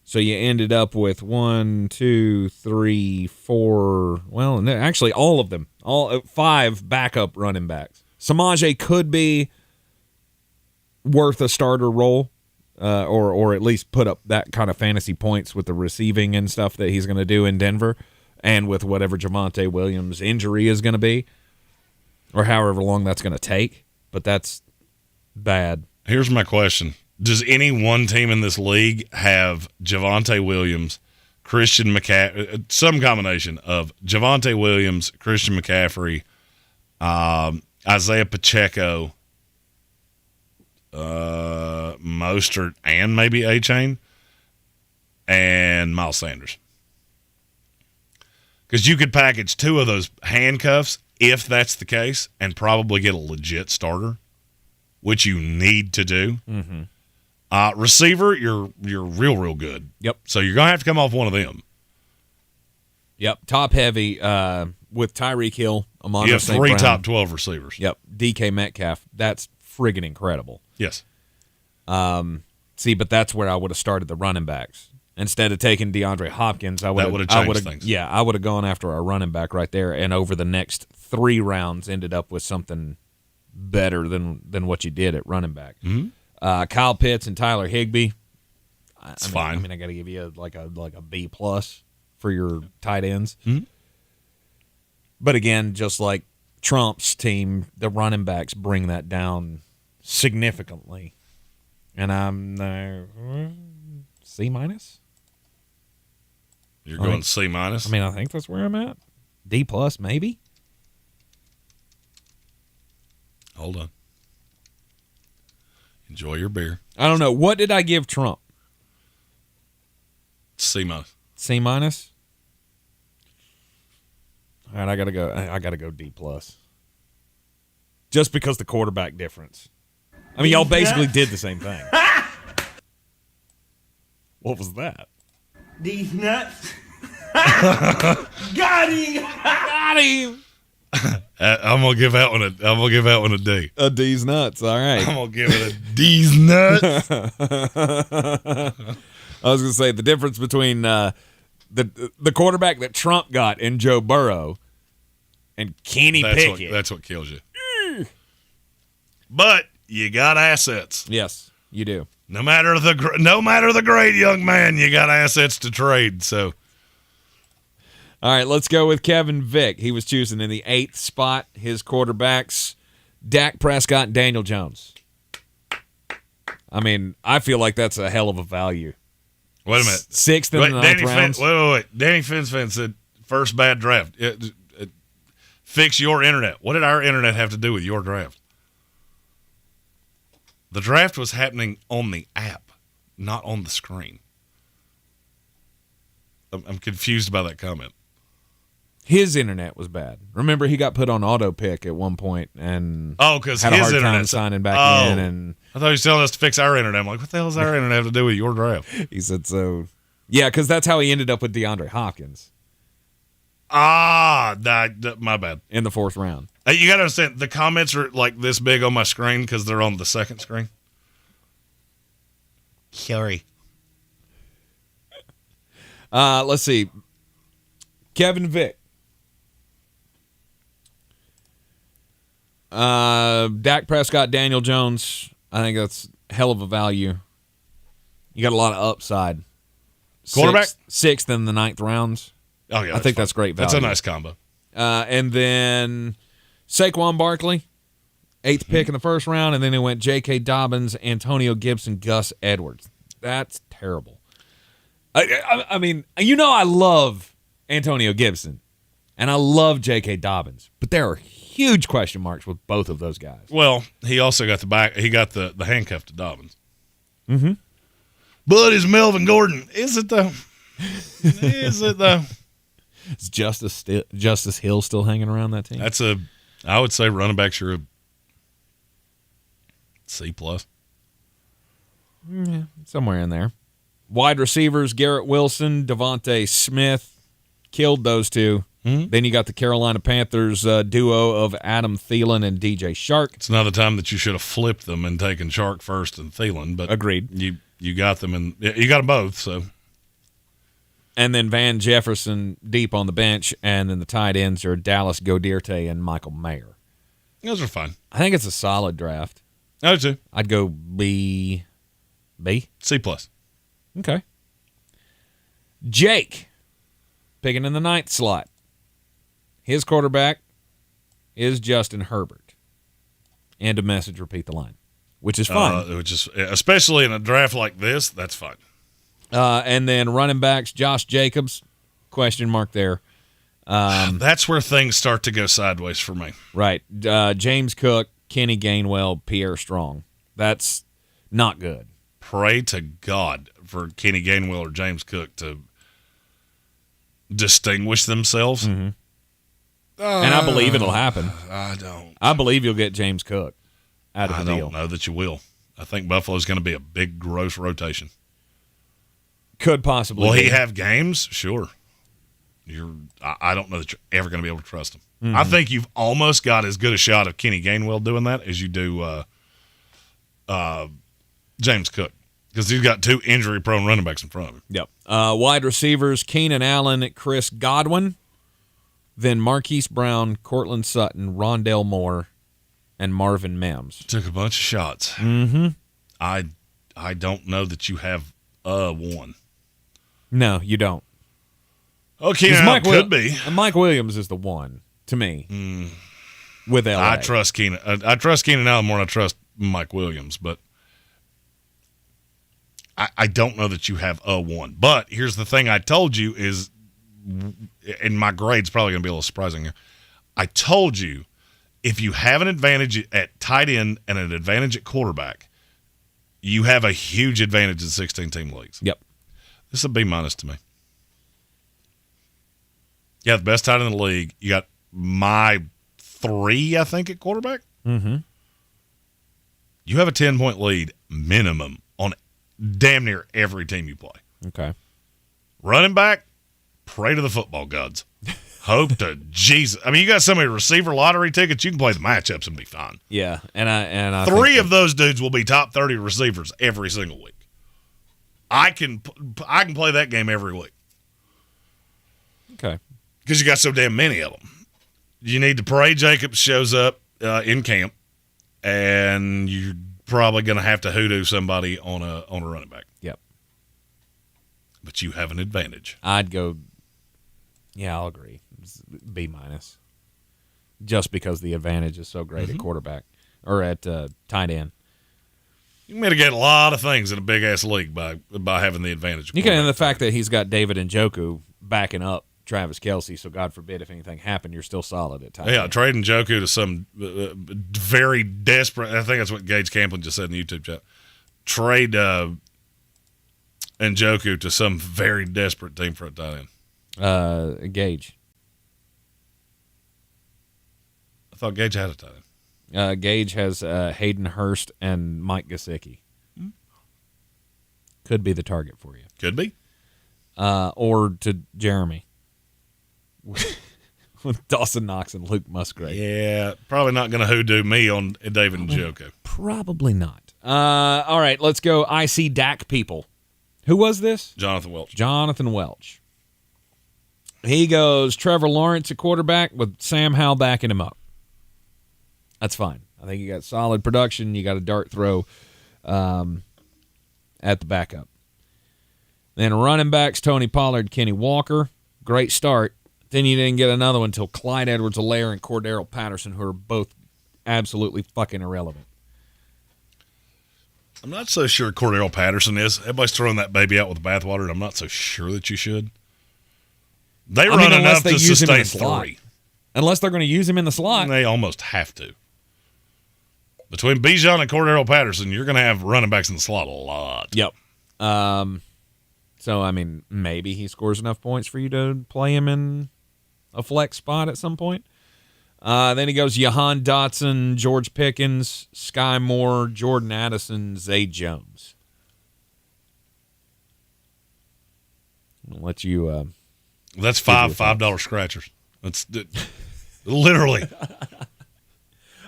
So you ended up with 1, 2, 3, 4. Well, actually, all of them, 5 backup running backs. Samaje could be worth a starter role. or at least put up that kind of fantasy points with the receiving and stuff that he's going to do in Denver, and with whatever Javonte Williams' injury is going to be, or however long that's going to take. But that's bad. Here's my question. Does any one team in this league have Javonte Williams, Christian McCaffrey, some combination of Javonte Williams, Christian McCaffrey, Isaiah Pacheco, Mostert, and maybe A-Chain, and Miles Sanders? Because you could package two of those handcuffs, if that's the case, and probably get a legit starter, which you need to do. Mm-hmm. Receiver, you're real good. Yep. So you're going to have to come off one of them. Yep. Top heavy with Tyreek Hill, Amon You have St. three Brown. top 12 receivers. Yep. DK Metcalf. That's friggin' incredible. Yes. See, but that's where I would have started the running backs. Instead of taking DeAndre Hopkins, I would have changed things. Yeah, I would have gone after our running back right there, and over the next 3 rounds ended up with something better than what you did at running back. Mm-hmm. Kyle Pitts and Tyler Higbee. It's fine. I mean, I got to give you like a B+ for your tight ends. Mm-hmm. But again, just like Trump's team, the running backs bring that down significantly, and I'm C-. You're going C-. I mean, I think that's where I'm at. D+ maybe. Hold on. Enjoy your beer. I don't know. What did I give Trump? C-. C-. All right, I gotta go D+. Just because the quarterback difference. I mean, y'all basically did the same thing. What was that? These nuts. Got him. Got him. I'm gonna give that one a D. A D's nuts. All right. I'm gonna give it a D's nuts. I was gonna say the difference between the quarterback that Trump got in Joe Burrow and Kenny Pickett. That's what kills you. But you got assets. Yes, you do. No matter the great young man, you got assets to trade. So, all right, let's go with Kevin Vick. He was choosing in the 8th spot. His quarterbacks, Dak Prescott and Daniel Jones. I mean, I feel like that's a hell of a value. Wait a minute. 6th in the 9th rounds. Wait. Danny Finsfin said first bad draft. Fix your internet. What did our internet have to do with your draft? The draft was happening on the app, not on the screen. I'm confused by that comment. His internet was bad. Remember, he got put on auto pick at one point and because had a his hard time internet signing back in. And I thought he was telling us to fix our internet. I'm like, what the hell does our internet have to do with your draft? he said so. Yeah, because that's how he ended up with DeAndre Hopkins. My bad. In the 4th round. You got to understand, the comments are like this big on my screen because they're on the second screen. Sorry. Let's see. Kevin Vick. Dak Prescott, Daniel Jones. I think that's hell of a value. You got a lot of upside. Quarterback? 6th in the 9th rounds. Oh, yeah. I think that's great value. That's a nice combo. And then Saquon Barkley, 8th pick in the 1st round, and then it went J.K. Dobbins, Antonio Gibson, Gus Edwards. That's terrible. I mean, I love Antonio Gibson, and I love J.K. Dobbins, but there are huge question marks with both of those guys. Well, he also got the handcuff to Dobbins. Mm-hmm. But is Melvin Gordon? Is it though? Is it though? Is Justice Hill still hanging around that team? I would say running backs are a C+. Yeah, somewhere in there. Wide receivers, Garrett Wilson, Devontae Smith, killed those two. Mm-hmm. Then you got the Carolina Panthers duo of Adam Thielen and DJ Shark. It's another time that you should have flipped them and taken Shark first and Thielen, but agreed. You got them, and you got them both. So, and then Van Jefferson deep on the bench, and then the tight ends are Dallas Goedert and Michael Mayer. Those are fine. I think it's a solid draft. I do too. I'd go B. B? C+. plus. Okay. Jake, picking in the 9th slot. His quarterback is Justin Herbert. End of message, repeat the line. Which is fine. Especially in a draft like this, that's fine. And then running backs, Josh Jacobs, question mark there. That's where things start to go sideways for me. Right. James Cook, Kenny Gainwell, Pierre Strong. That's not good. Pray to God for Kenny Gainwell or James Cook to distinguish themselves. Mm-hmm. And I believe it'll happen. I don't. I believe you'll get James Cook out of the deal. I don't know that you will. I think Buffalo's going to be a big, gross rotation. Could possibly. Will be. he have games? Sure. I don't know that you're ever going to be able to trust him. Mm-hmm. I think you've almost got as good a shot of Kenny Gainwell doing that as you do James Cook, because he's got 2 injury-prone running backs in front of him. Yep. Wide receivers, Keenan Allen, Chris Godwin, then Marquise Brown, Cortland Sutton, Rondale Moore, and Marvin Mims. Took a bunch of shots. Mm-hmm. I don't know that you have a one. No, you don't. Okay, now could be. Mike Williams is the one to me. With LA. I trust Keenan. I trust Keenan Allen more than I trust Mike Williams, but I don't know that you have a one. But here's the thing I told you is, and my grade's probably going to be a little surprising here. I told you if you have an advantage at tight end and an advantage at quarterback, you have a huge advantage in 16-team leagues. Yep. This is a B- to me. You have the best tight end in the league. You got my 3, I think, at quarterback. Mm-hmm. You have a 10-point lead minimum on damn near every team you play. Okay. Running back, pray to the football gods. Hope to Jesus. I mean, you got so many receiver lottery tickets, you can play the matchups and be fine. Yeah, and I 3 of those dudes will be top 30 receivers every single week. I can play that game every week. Okay. Because you got so damn many of them. You need to pray Jacobs shows up in camp, and you're probably going to have to hoodoo somebody on a running back. Yep. But you have an advantage. I'd go. Yeah, I'll agree. B-, just because the advantage is so great at quarterback or at tight end. You can mitigate a lot of things in a big ass league by having the advantage. You can, and the fact that he's got David Njoku backing up Travis Kelce, so God forbid if anything happened, you're still solid at tight end. Yeah, trading Njoku to some very desperate. I think that's what Gage Camplin just said in the YouTube chat. Trade Njoku to some very desperate team for a tight end. Gage. I thought Gage had a tight end. Gage has Hayden Hurst and Mike Gesicki. Could be the target for you. Could be. Or to Jeremy. With Dawson Knox and Luke Musgrave. Yeah, probably not going to hoodoo me on David Njoku. Probably not. All right, let's go IC DAC people. Who was this? Jonathan Welch. Jonathan Welch. He goes Trevor Lawrence at quarterback with Sam Howell backing him up. That's fine. I think you got solid production. You got a dart throw at the backup. Then running backs, Tony Pollard, Kenny Walker. Great start. Then you didn't get another one until Clyde Edwards-Helaire and Cordero Patterson, who are both absolutely fucking irrelevant. I'm not so sure Cordero Patterson is. Everybody's throwing that baby out with the bathwater, and I'm not so sure that you should. They run enough to sustain 3. Unless they're going to use him in the slot. They almost have to. Between Bijan and Cordero Patterson, you're going to have running backs in the slot a lot. Yep. So, I mean, maybe he scores enough points for you to play him in a flex spot at some point. Then he goes Jahan Dotson, George Pickens, Sky Moore, Jordan Addison, Zay Jones. I'll let you. That's $5 scratchers. That's literally.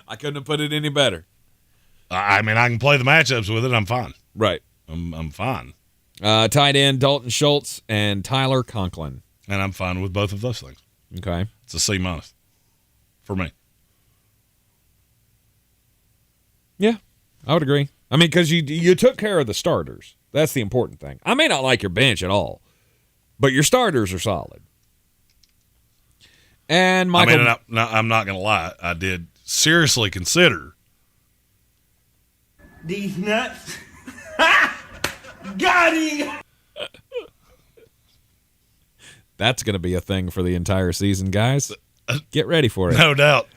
I couldn't have put it any better. I mean, I can play the matchups with it. I'm fine. Right. I'm fine. Tight end Dalton Schultz and Tyler Conklin. And I'm fine with both of those things. Okay. It's a C- for me. Yeah, I would agree. I mean, because you took care of the starters. That's the important thing. I may not like your bench at all, but your starters are solid. And Michael, I'm not going to lie. I did seriously consider these nuts. Got him. That's going to be a thing for the entire season, guys. Get ready for it. No doubt.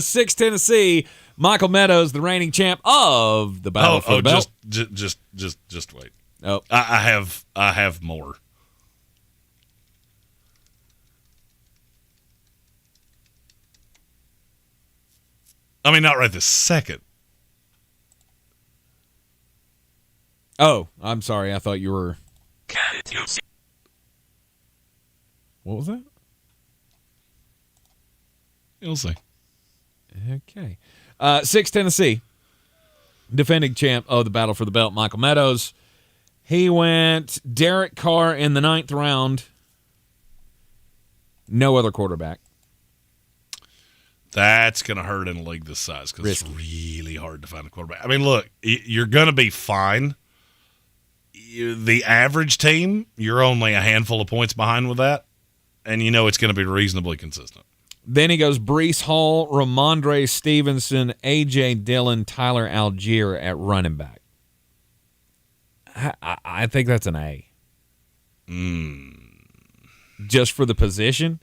6 Tennessee. Michael Meadows, the reigning champ of the Battle for the Belt. Just wait. Oh, I have more. I mean, not right this second. Oh, I'm sorry. I thought you were. What was that? You'll see. Okay. 6 Tennessee, defending champ of the Battle for the Belt, Michael Meadows. He went Derek Carr in the 9th round. No other quarterback. That's going to hurt in a league this size because it's really hard to find a quarterback. I mean, look, you're going to be fine. The average team, you're only a handful of points behind with that, and you know it's going to be reasonably consistent. Then he goes Breece Hall, Ramondre Stevenson, A.J. Dillon, Tyler Algier at running back. I think that's an A. Just for the position.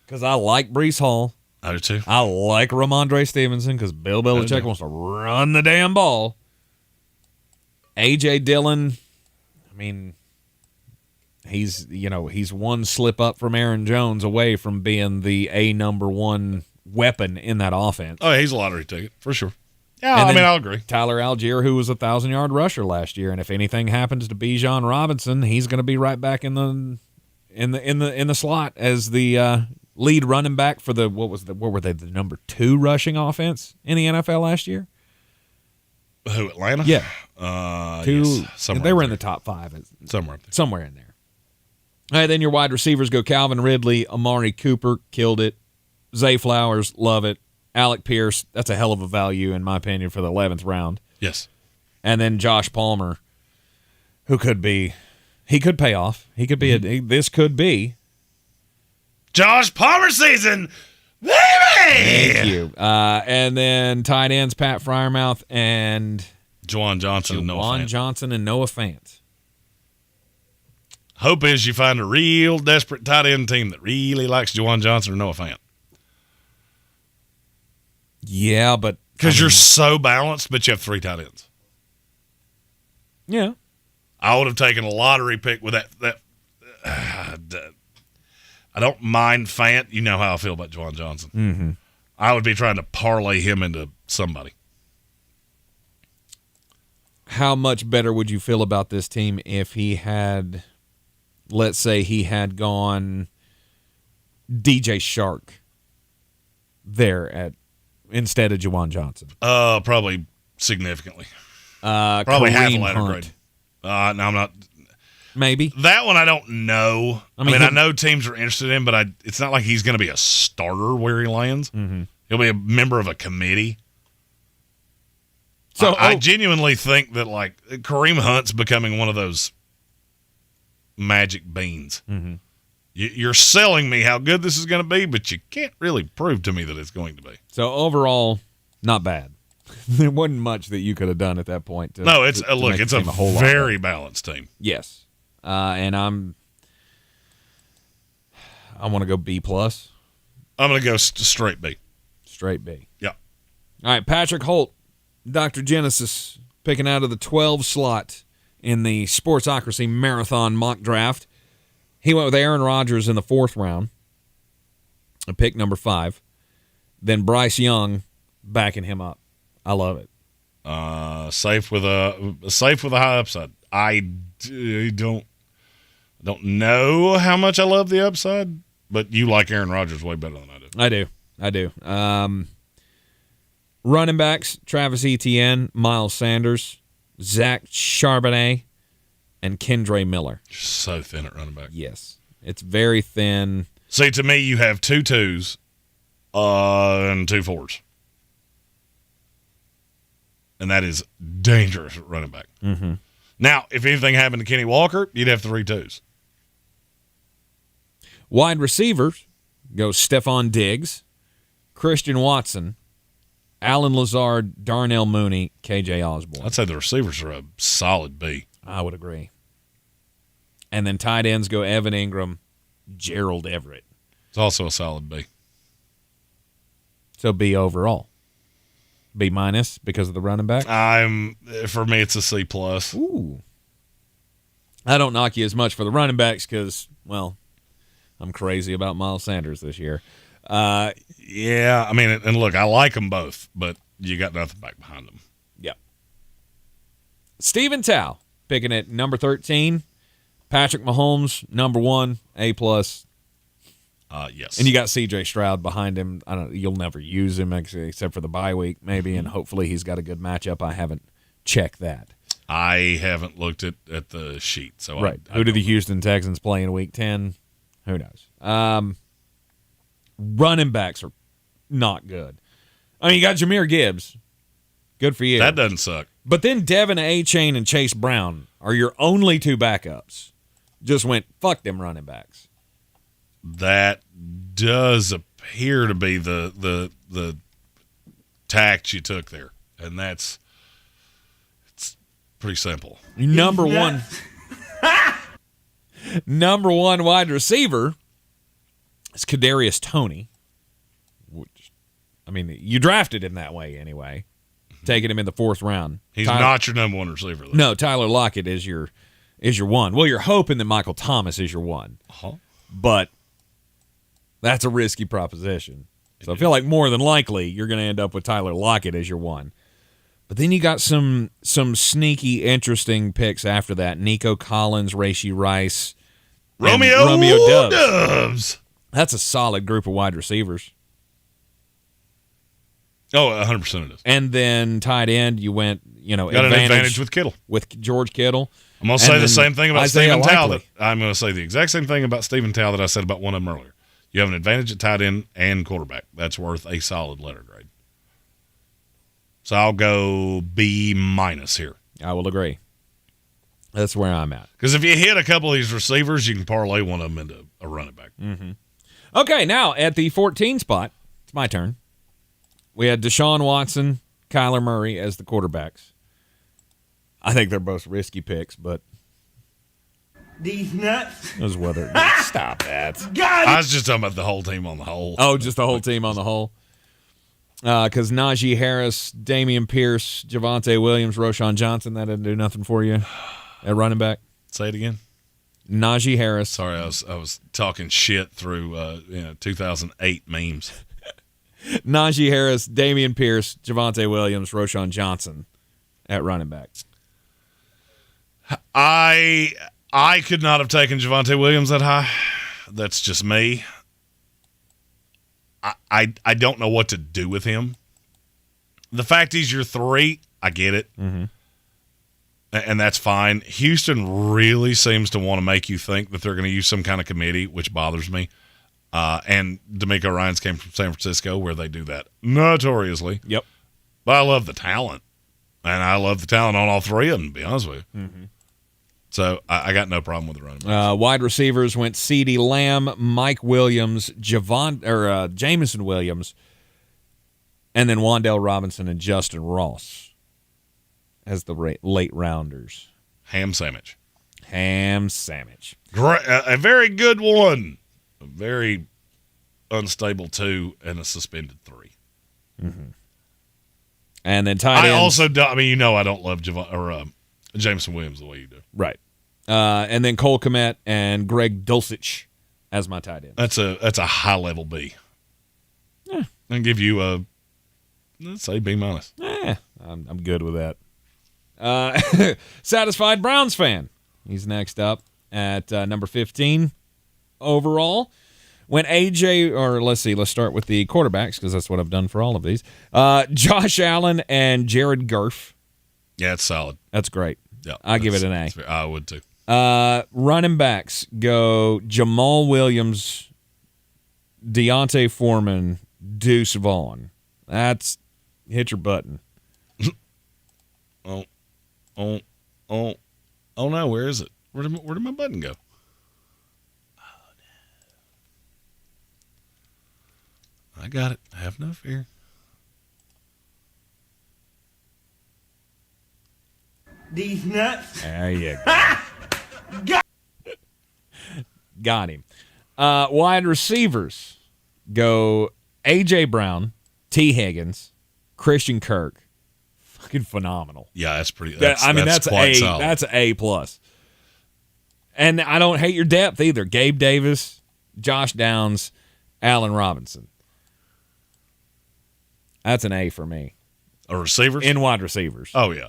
Because I like Breece Hall. I do too. I like Ramondre Stevenson because Bill Belichick wants to run the damn ball. A.J. Dillon, I mean, he's one slip up from Aaron Jones away from being the number one weapon in that offense. Oh, he's a lottery ticket for sure. Yeah, I mean, I'll agree. Tyler Algier, who was a 1,000-yard rusher last year, and if anything happens to Bijan Robinson, he's going to be right back in the slot as the lead running back for the the number 2 rushing offense in the NFL last year? Who, Atlanta? Yeah. Yes, they were in the top 5. Somewhere up there. Somewhere in there. All right, then your wide receivers go Calvin Ridley, Amari Cooper, killed it. Zay Flowers, love it. Alec Pierce, that's a hell of a value, in my opinion, for the 11th round. Yes. And then Josh Palmer, who could pay off. He could be this could be Josh Palmer season, baby! Thank you. And then tight ends, Pat Freiermouth and Juwan Johnson and Noah Fant. Hope is you find a real desperate tight end team that really likes Juwan Johnson or Noah Fant. Yeah, but because you're so balanced, but you have 3 tight ends. Yeah, I would have taken a lottery pick with that. I don't mind Fant. You know how I feel about Juwan Johnson. Mm-hmm. I would be trying to parlay him into somebody. How much better would you feel about this team if he had, let's say, he had gone DJ Shark there instead of Juwan Johnson? Probably significantly. Probably Kareem half a letter Hunt. grade. No, I'm not. Maybe. That one I don't know. I mean, I know teams are interested in, but it's not like he's going to be a starter where he lands. Mm-hmm. He'll be a member of a committee. So I genuinely think that, like, Kareem Hunt's becoming one of those magic beans. Mm-hmm. You're selling me how good this is going to be, but you can't really prove to me that it's going to be. So overall, not bad. There wasn't much that you could have done at that point. It's a very balanced team. Yes, and I want to go B+. I'm going to go straight B. Straight B. Yeah. All right, Patrick Holt, Dr. Genesis, picking out of the 12 slot in the Sportsocracy Marathon mock draft. He went with Aaron Rodgers in the 4th round, pick number 5. Then Bryce Young backing him up. I love it. Safe with a high upside. I don't know how much I love the upside, but you like Aaron Rodgers way better than I do. I do. Running backs, Travis Etienne, Miles Sanders, Zach Charbonnet, and Kendre Miller. So thin at running back. Yes. It's very thin. See, to me, you have 2 2s and 2 4s. and that is dangerous at running back. Mm-hmm. Now, if anything happened to Kenny Walker, you'd have 3 twos. Wide receivers go Stephon Diggs, Christian Watson, Alan Lazard, Darnell Mooney, KJ Osborne. I'd say the receivers are a solid B. I would agree. And then tight ends go Evan Ingram, Gerald Everett. It's also a solid B. So B overall. B minus because of the running back? For me, it's a C plus. Ooh. I don't knock you as much for the running backs because, well, I'm crazy about Miles Sanders this year. Yeah, I mean, and look, I like them both, but you got nothing back behind them. Yep. Stephen Tao picking at number 13. Patrick Mahomes, number 1, A+. Yes. And you got C.J. Stroud behind him. I don't. You'll never use him except for the bye week, maybe, and hopefully he's got a good matchup. I haven't checked that. I haven't looked at the sheet. So right. Who do the Houston Texans play in Week 10? Who knows? Running backs are not good. I mean, you got Jahmyr Gibbs. Good for you. That doesn't suck. But then Devin A-Chain and Chase Brown are your only 2 backups. Just went, fuck them running backs. That does appear to be the tact you took there, and it's pretty simple. Number one wide receiver is Kadarius Toney, which, I mean, you drafted him that way anyway, taking him in the 4th round. He's not your number 1 receiver, though. No, Tyler Lockett is your 1. Well, you're hoping that Michael Thomas is your 1, but that's a risky proposition. So I feel like more than likely you're going to end up with Tyler Lockett as your 1. But then you got some sneaky, interesting picks after that. Nico Collins, Rashee Rice, Romeo Doubs. That's a solid group of wide receivers. Oh, 100% it is. And then tight end, you went, got an advantage with Kittle. With George Kittle. I'm going to say the same thing about Isaiah Stephen Tao. Likely. I'm going to say the exact same thing about Stephen Tao that I said about one of them earlier. You have an advantage at tight end and quarterback. That's worth a solid letter grade. So I'll go B minus here. I will agree. That's where I'm at. Because if you hit a couple of these receivers, you can parlay one of them into a running back. Mm-hmm. Okay, now at the 14 spot, it's my turn. We had Deshaun Watson, Kyler Murray as the quarterbacks. I think they're both risky picks, but These nuts. Those weather. Stop that. I was just talking about the whole team on the whole. Oh, just the whole team on the whole. Because Najee Harris, Damian Pierce, Javonte Williams, Roschon Johnson, that didn't do nothing for you at running back. Say it again. Najee Harris. Sorry, I was talking shit through 2008 memes. Najee Harris, Damian Pierce, Javonte Williams, Roschon Johnson at running back. I could not have taken Javonte Williams that high. That's just me. I don't know what to do with him. The fact he's your 3, I get it. Mm-hmm. And that's fine. Houston really seems to want to make you think that they're going to use some kind of committee, which bothers me. And D'Amico Ryans came from San Francisco, where they do that notoriously. Yep. But I love the talent. And I love the talent on all 3 of them, to be honest with you. Mm-hmm. So I got no problem with the running back. Wide receivers went CeeDee Lamb, Mike Williams, Jameson Williams, and then Wan'Dale Robinson and Justin Ross as the late rounders. Ham sandwich. Great, a very good one. A very unstable 2 and a suspended 3. Mm-hmm. And then tight ends. I also don't. I mean, I don't love Jameson Williams the way you do. Right. And then Cole Kmet and Greg Dulcich as my tight end. That's a high level B. Yeah. I'll give you let's say B minus. I'm good with that. Satisfied Browns fan. He's next up at number 15 overall. When AJ, or let's start with the quarterbacks because that's what I've done for all of these. Josh Allen and Jared Goff. Yeah, it's solid. That's great. Yeah, I give it an A. I would too. Running backs go Jamal Williams, Deontay Foreman, Deuce Vaughn. That's hit your button. Oh, no, where is it? Where did my button go? Oh, no. I got it. Have no fear. These nuts. There you go. Got him. Wide receivers go A.J. Brown, T. Higgins, Christian Kirk. Fucking phenomenal. Yeah, that's pretty. That's quite solid. That's an A+. And I don't hate your depth either. Gabe Davis, Josh Downs, Allen Robinson. That's an A for me. A receivers? In wide receivers. Oh, yeah.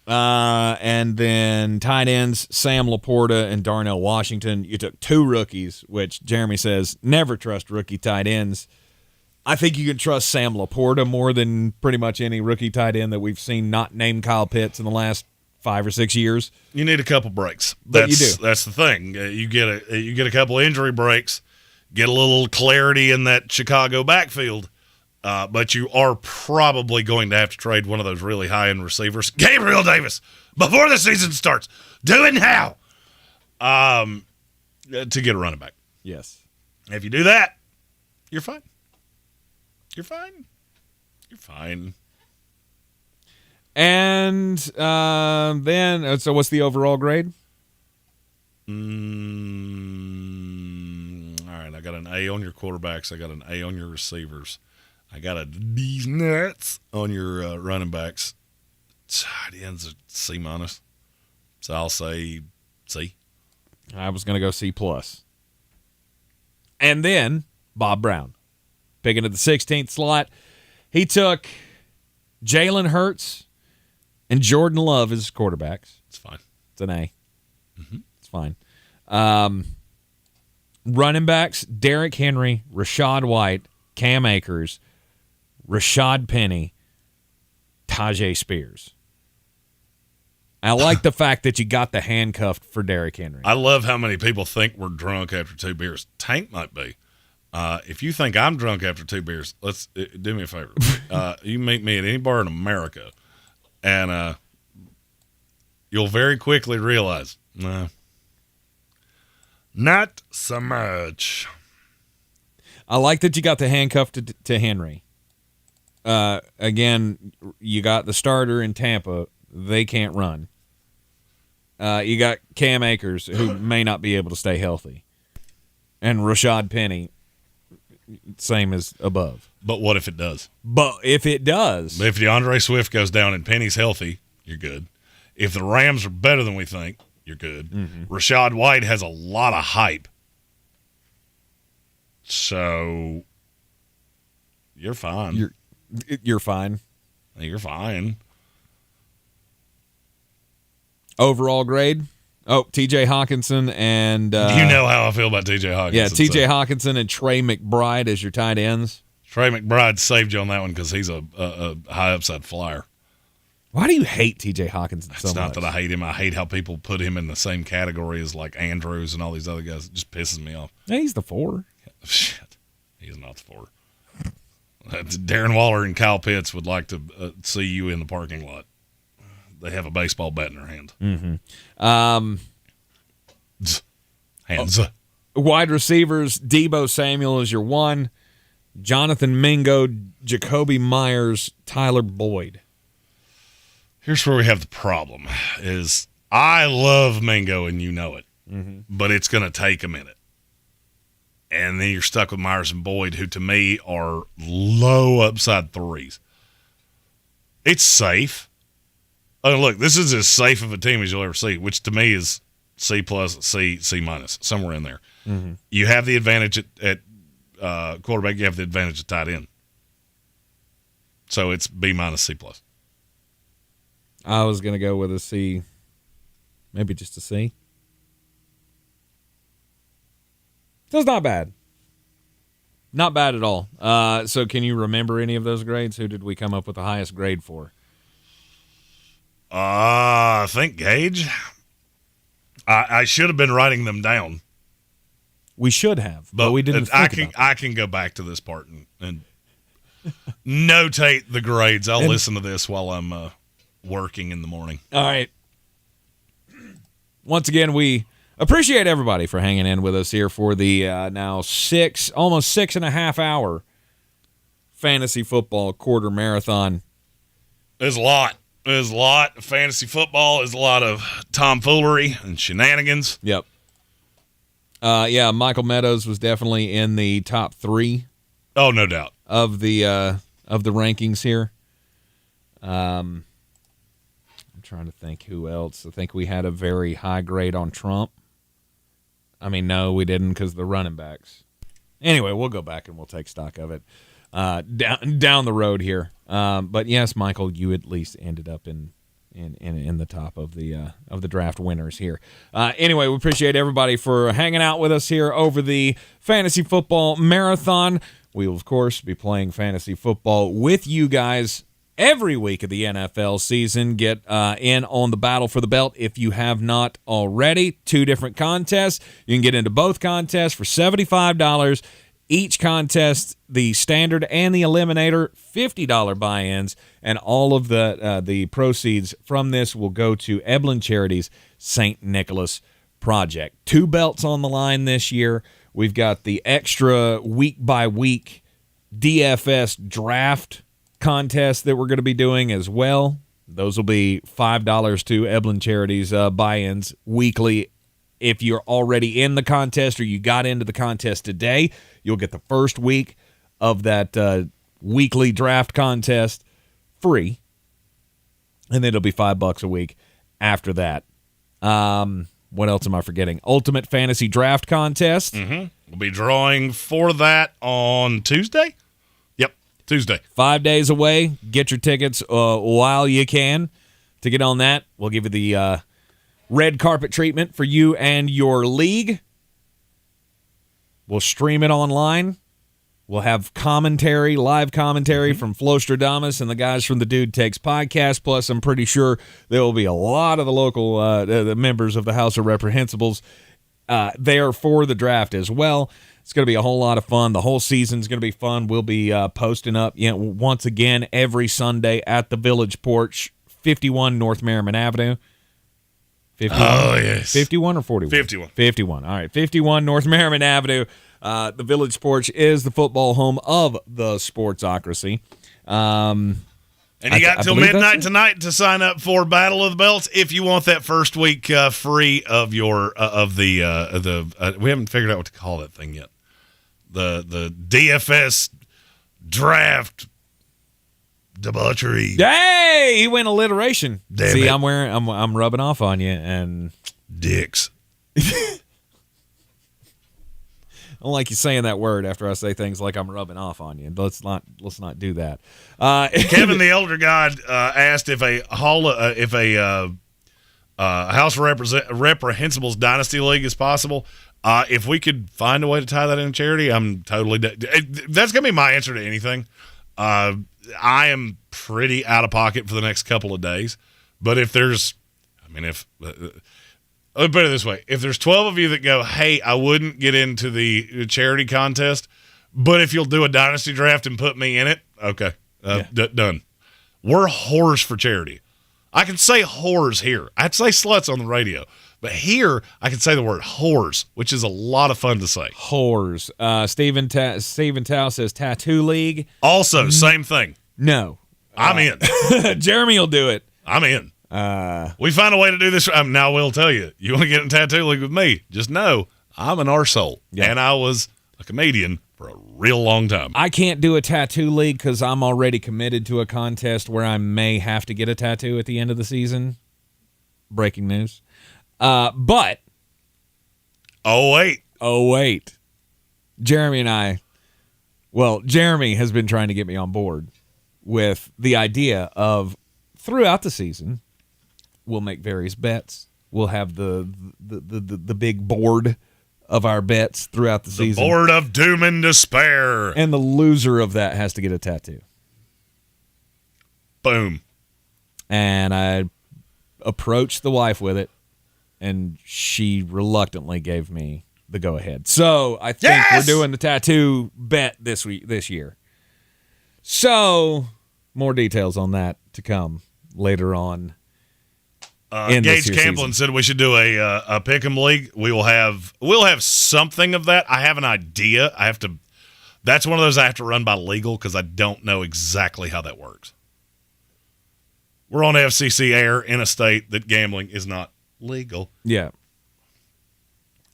And then tight ends, Sam Laporta and Darnell Washington. You took 2 rookies, which Jeremy says never trust rookie tight ends. I think you can trust Sam Laporta more than pretty much any rookie tight end that we've seen not named Kyle Pitts in the last 5 or 6 years. You need a couple breaks. But you do. That's the thing. You get a couple injury breaks, get a little clarity in that Chicago backfield. But you are probably going to have to trade one of those really high-end receivers, Gabriel Davis, before the season starts. Do it now, to get a running back. Yes. If you do that, you're fine. You're fine. You're fine. And then, so what's the overall grade? All right, I got an A on your quarterbacks. I got an A on your receivers. I got a D's nuts on your running backs. Tight ends a C-. So I'll say C. I was going to go C+. And then Bob Brown, picking at the 16th slot. He took Jalen Hurts and Jordan Love as quarterbacks. It's fine. It's an A. Mm-hmm. It's fine. Running backs, Derrick Henry, Rashad White, Cam Akers, Rashad Penny, Tajay Spears. I like the fact that you got the handcuffed for Derrick Henry. I love how many people think we're drunk after 2 beers. Tank might be. If you think I'm drunk after 2 beers, do me a favor. You meet me at any bar in America, and you'll very quickly realize, nah, not so much. I like that you got the handcuff to Henry. Again, you got the starter in Tampa. They can't run. You got Cam Akers, who may not be able to stay healthy. And Rashad Penny, same as above. But what if it does? But if it does. If DeAndre Swift goes down and Penny's healthy, you're good. If the Rams are better than we think, you're good. Mm-hmm. Rashad White has a lot of hype. So you're fine. You're fine. You're fine. Overall grade? Oh, T.J. Hawkinson and... you know how I feel about T.J. Hawkinson. Yeah, T.J. Hawkinson and Trey McBride as your tight ends. Trey McBride saved you on that one because he's a high upside flyer. Why do you hate T.J. Hawkinson so much? It's not that I hate him. I hate how people put him in the same category as like Andrews and all these other guys. It just pisses me off. Yeah, he's the 4. Shit. He's not the 4. Darren Waller and Kyle Pitts would like to see you in the parking lot. They have a baseball bat in their hand. Mm-hmm. Hands. Wide receivers, Deebo Samuel is your 1. Jonathan Mingo, Jacoby Myers, Tyler Boyd. Here's where we have the problem is I love Mingo and you know it, but it's going to take a minute. And then you're stuck with Myers and Boyd, who to me are low upside 3s. It's safe. Oh, look, this is as safe of a team as you'll ever see, which to me is C+, C, C-, somewhere in there. Mm-hmm. You have the advantage at quarterback. You have the advantage at tight end. So it's B-, C+. I was going to go with a C, maybe just a C. So it's not bad. Not bad at all. So can you remember any of those grades? Who did we come up with the highest grade for? I think Gage. I should have been writing them down. We should have, but we didn't. I can go back to this part and notate the grades. I'll listen to this while I'm working in the morning. All right. Once again, we appreciate everybody for hanging in with us here for the now almost 6.5 hour fantasy football quarter marathon. There's a lot. There's a lot of fantasy football. There's a lot of tomfoolery and shenanigans. Yep. Yeah, Michael Meadows was definitely in the top 3. Oh, no doubt. Of the rankings here. I'm trying to think who else. I think we had a very high grade on Trump. I mean, no, we didn't because of the running backs. Anyway, we'll go back and we'll take stock of it down the road here. But yes, Michael, you at least ended up in the top of the draft winners here. Anyway, we appreciate everybody for hanging out with us here over the fantasy football marathon. We will, of course, be playing fantasy football with you guys every week of the NFL season. Get in on the battle for the belt if you have not already. 2 different contests. You can get into both contests for $75. Each contest, the standard and the eliminator, $50 buy-ins, and all of the proceeds from this will go to Eblen Charities St. Nicholas Project. 2 belts on the line this year. We've got the extra week-by-week DFS draft contest that we're going to be doing as well. Those will be $5 to Eblen Charities buy-ins weekly. If you're already in the contest or you got into the contest today, you'll get the first week of that weekly draft contest free, and then it'll be $5 a week after that. What else am I forgetting? Ultimate Fantasy Draft Contest. Mm-hmm. We'll be drawing for that on Tuesday. Yep, Tuesday. 5 days away. Get your tickets while you can to get on that. We'll give you the red carpet treatment for you and your league. We'll stream it online. We'll have commentary, live commentary from Flo Stradamus and the guys from the Dude Takes podcast. Plus, I'm pretty sure there will be a lot of the local the members of the House of Reprehensibles there for the draft as well. It's going to be a whole lot of fun. The whole season's going to be fun. We'll be posting up once again every Sunday at the Village Porch, 51 North Merriman Avenue. 51? Oh, yes. 51 or 41? 51. 51. All right, 51 North Merriman Avenue. The Village Porch is the football home of the Sportsocracy. And you got till midnight tonight to sign up for Battle of the Belts if you want that first week free of your we haven't figured out what to call that thing yet. The DFS draft debauchery. Hey, he went alliteration. Damn See, it. I'm rubbing off on you and Dicks. I don't like you saying that word after I say things like I'm rubbing off on you. Let's not do that. Kevin the Elder God asked if a House of Reprehensibles Dynasty League is possible. If we could find a way to tie that in charity, I'm totally that's gonna be my answer to anything. I am pretty out of pocket for the next couple of days, but if there's, let me put it this way. If there's 12 of you that go, hey, I wouldn't get into the charity contest, but if you'll do a dynasty draft and put me in it, okay, done. We're whores for charity. I can say whores here. I'd say sluts on the radio. But here, I can say the word whores, which is a lot of fun to say. Whores. Steven Tao says Tattoo League. Also, same thing. No. I'm in. Jeremy will do it. I'm in. We find a way to do this. Now, we'll tell you, you want to get in Tattoo League with me, just know I'm an arsehole. Yeah. And I was a comedian for a real long time. I can't do a Tattoo League because I'm already committed to a contest where I may have to get a tattoo at the end of the season. Breaking news. But Oh wait. Jeremy has been trying to get me on board with the idea of throughout the season we'll make various bets. We'll have the big board of our bets throughout the season. The board of doom and despair. And the loser of that has to get a tattoo. Boom. And I approached the wife with it, and she reluctantly gave me the go-ahead. So I think we're doing the tattoo bet this year. So more details on that to come later on. In Gage this Camplin season. said we should do a pick'em league. We'll have something of that. I have an idea. That's one of those I have to run by legal because I don't know exactly how that works. We're on FCC air in a state that gambling is not legal. Yeah.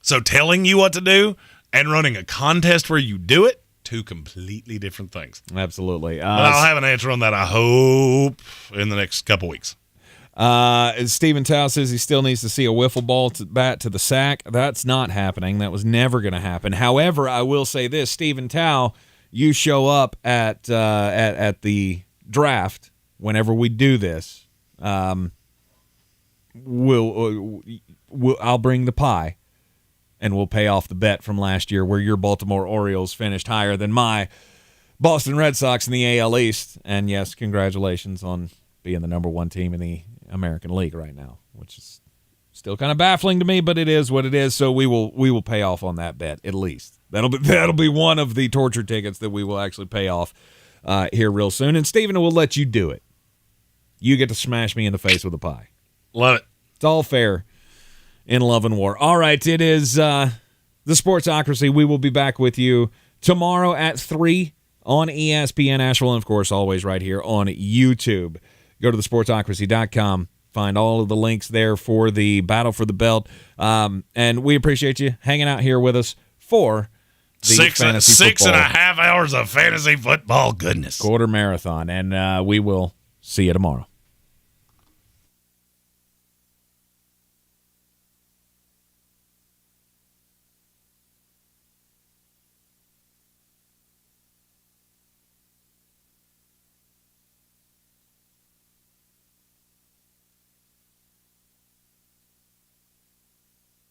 So telling you what to do and running a contest where you do it, two completely different things. Absolutely. But I'll have an answer on that, I hope, in the next couple weeks. Stephen Tao says he still needs to see a wiffle ball bat to the sack. That's not happening. That was never going to happen. However, I will say this, Stephen Tao, you show up at the draft whenever we do this. I'll bring the pie, and we'll pay off the bet from last year where your Baltimore Orioles finished higher than my Boston Red Sox in the AL East. And yes, congratulations on being the number one team in the American League right now, which is still kind of baffling to me, but it is what it is. So we will pay off on that bet at least. That'll be one of the torture tickets that we will actually pay off here real soon. And Stephen will let you do it. You get to smash me in the face with a pie. Love it. It's all fair in love and war. All right, it is the Sportsocracy. We will be back with you tomorrow at 3 on ESPN Asheville, and of course always right here on YouTube. Go to thesportsocracy.com. Find all of the links there for the Battle for the Belt. And we appreciate you hanging out here with us for the six and a half hours of fantasy football goodness. Quarter marathon. And we will see you tomorrow.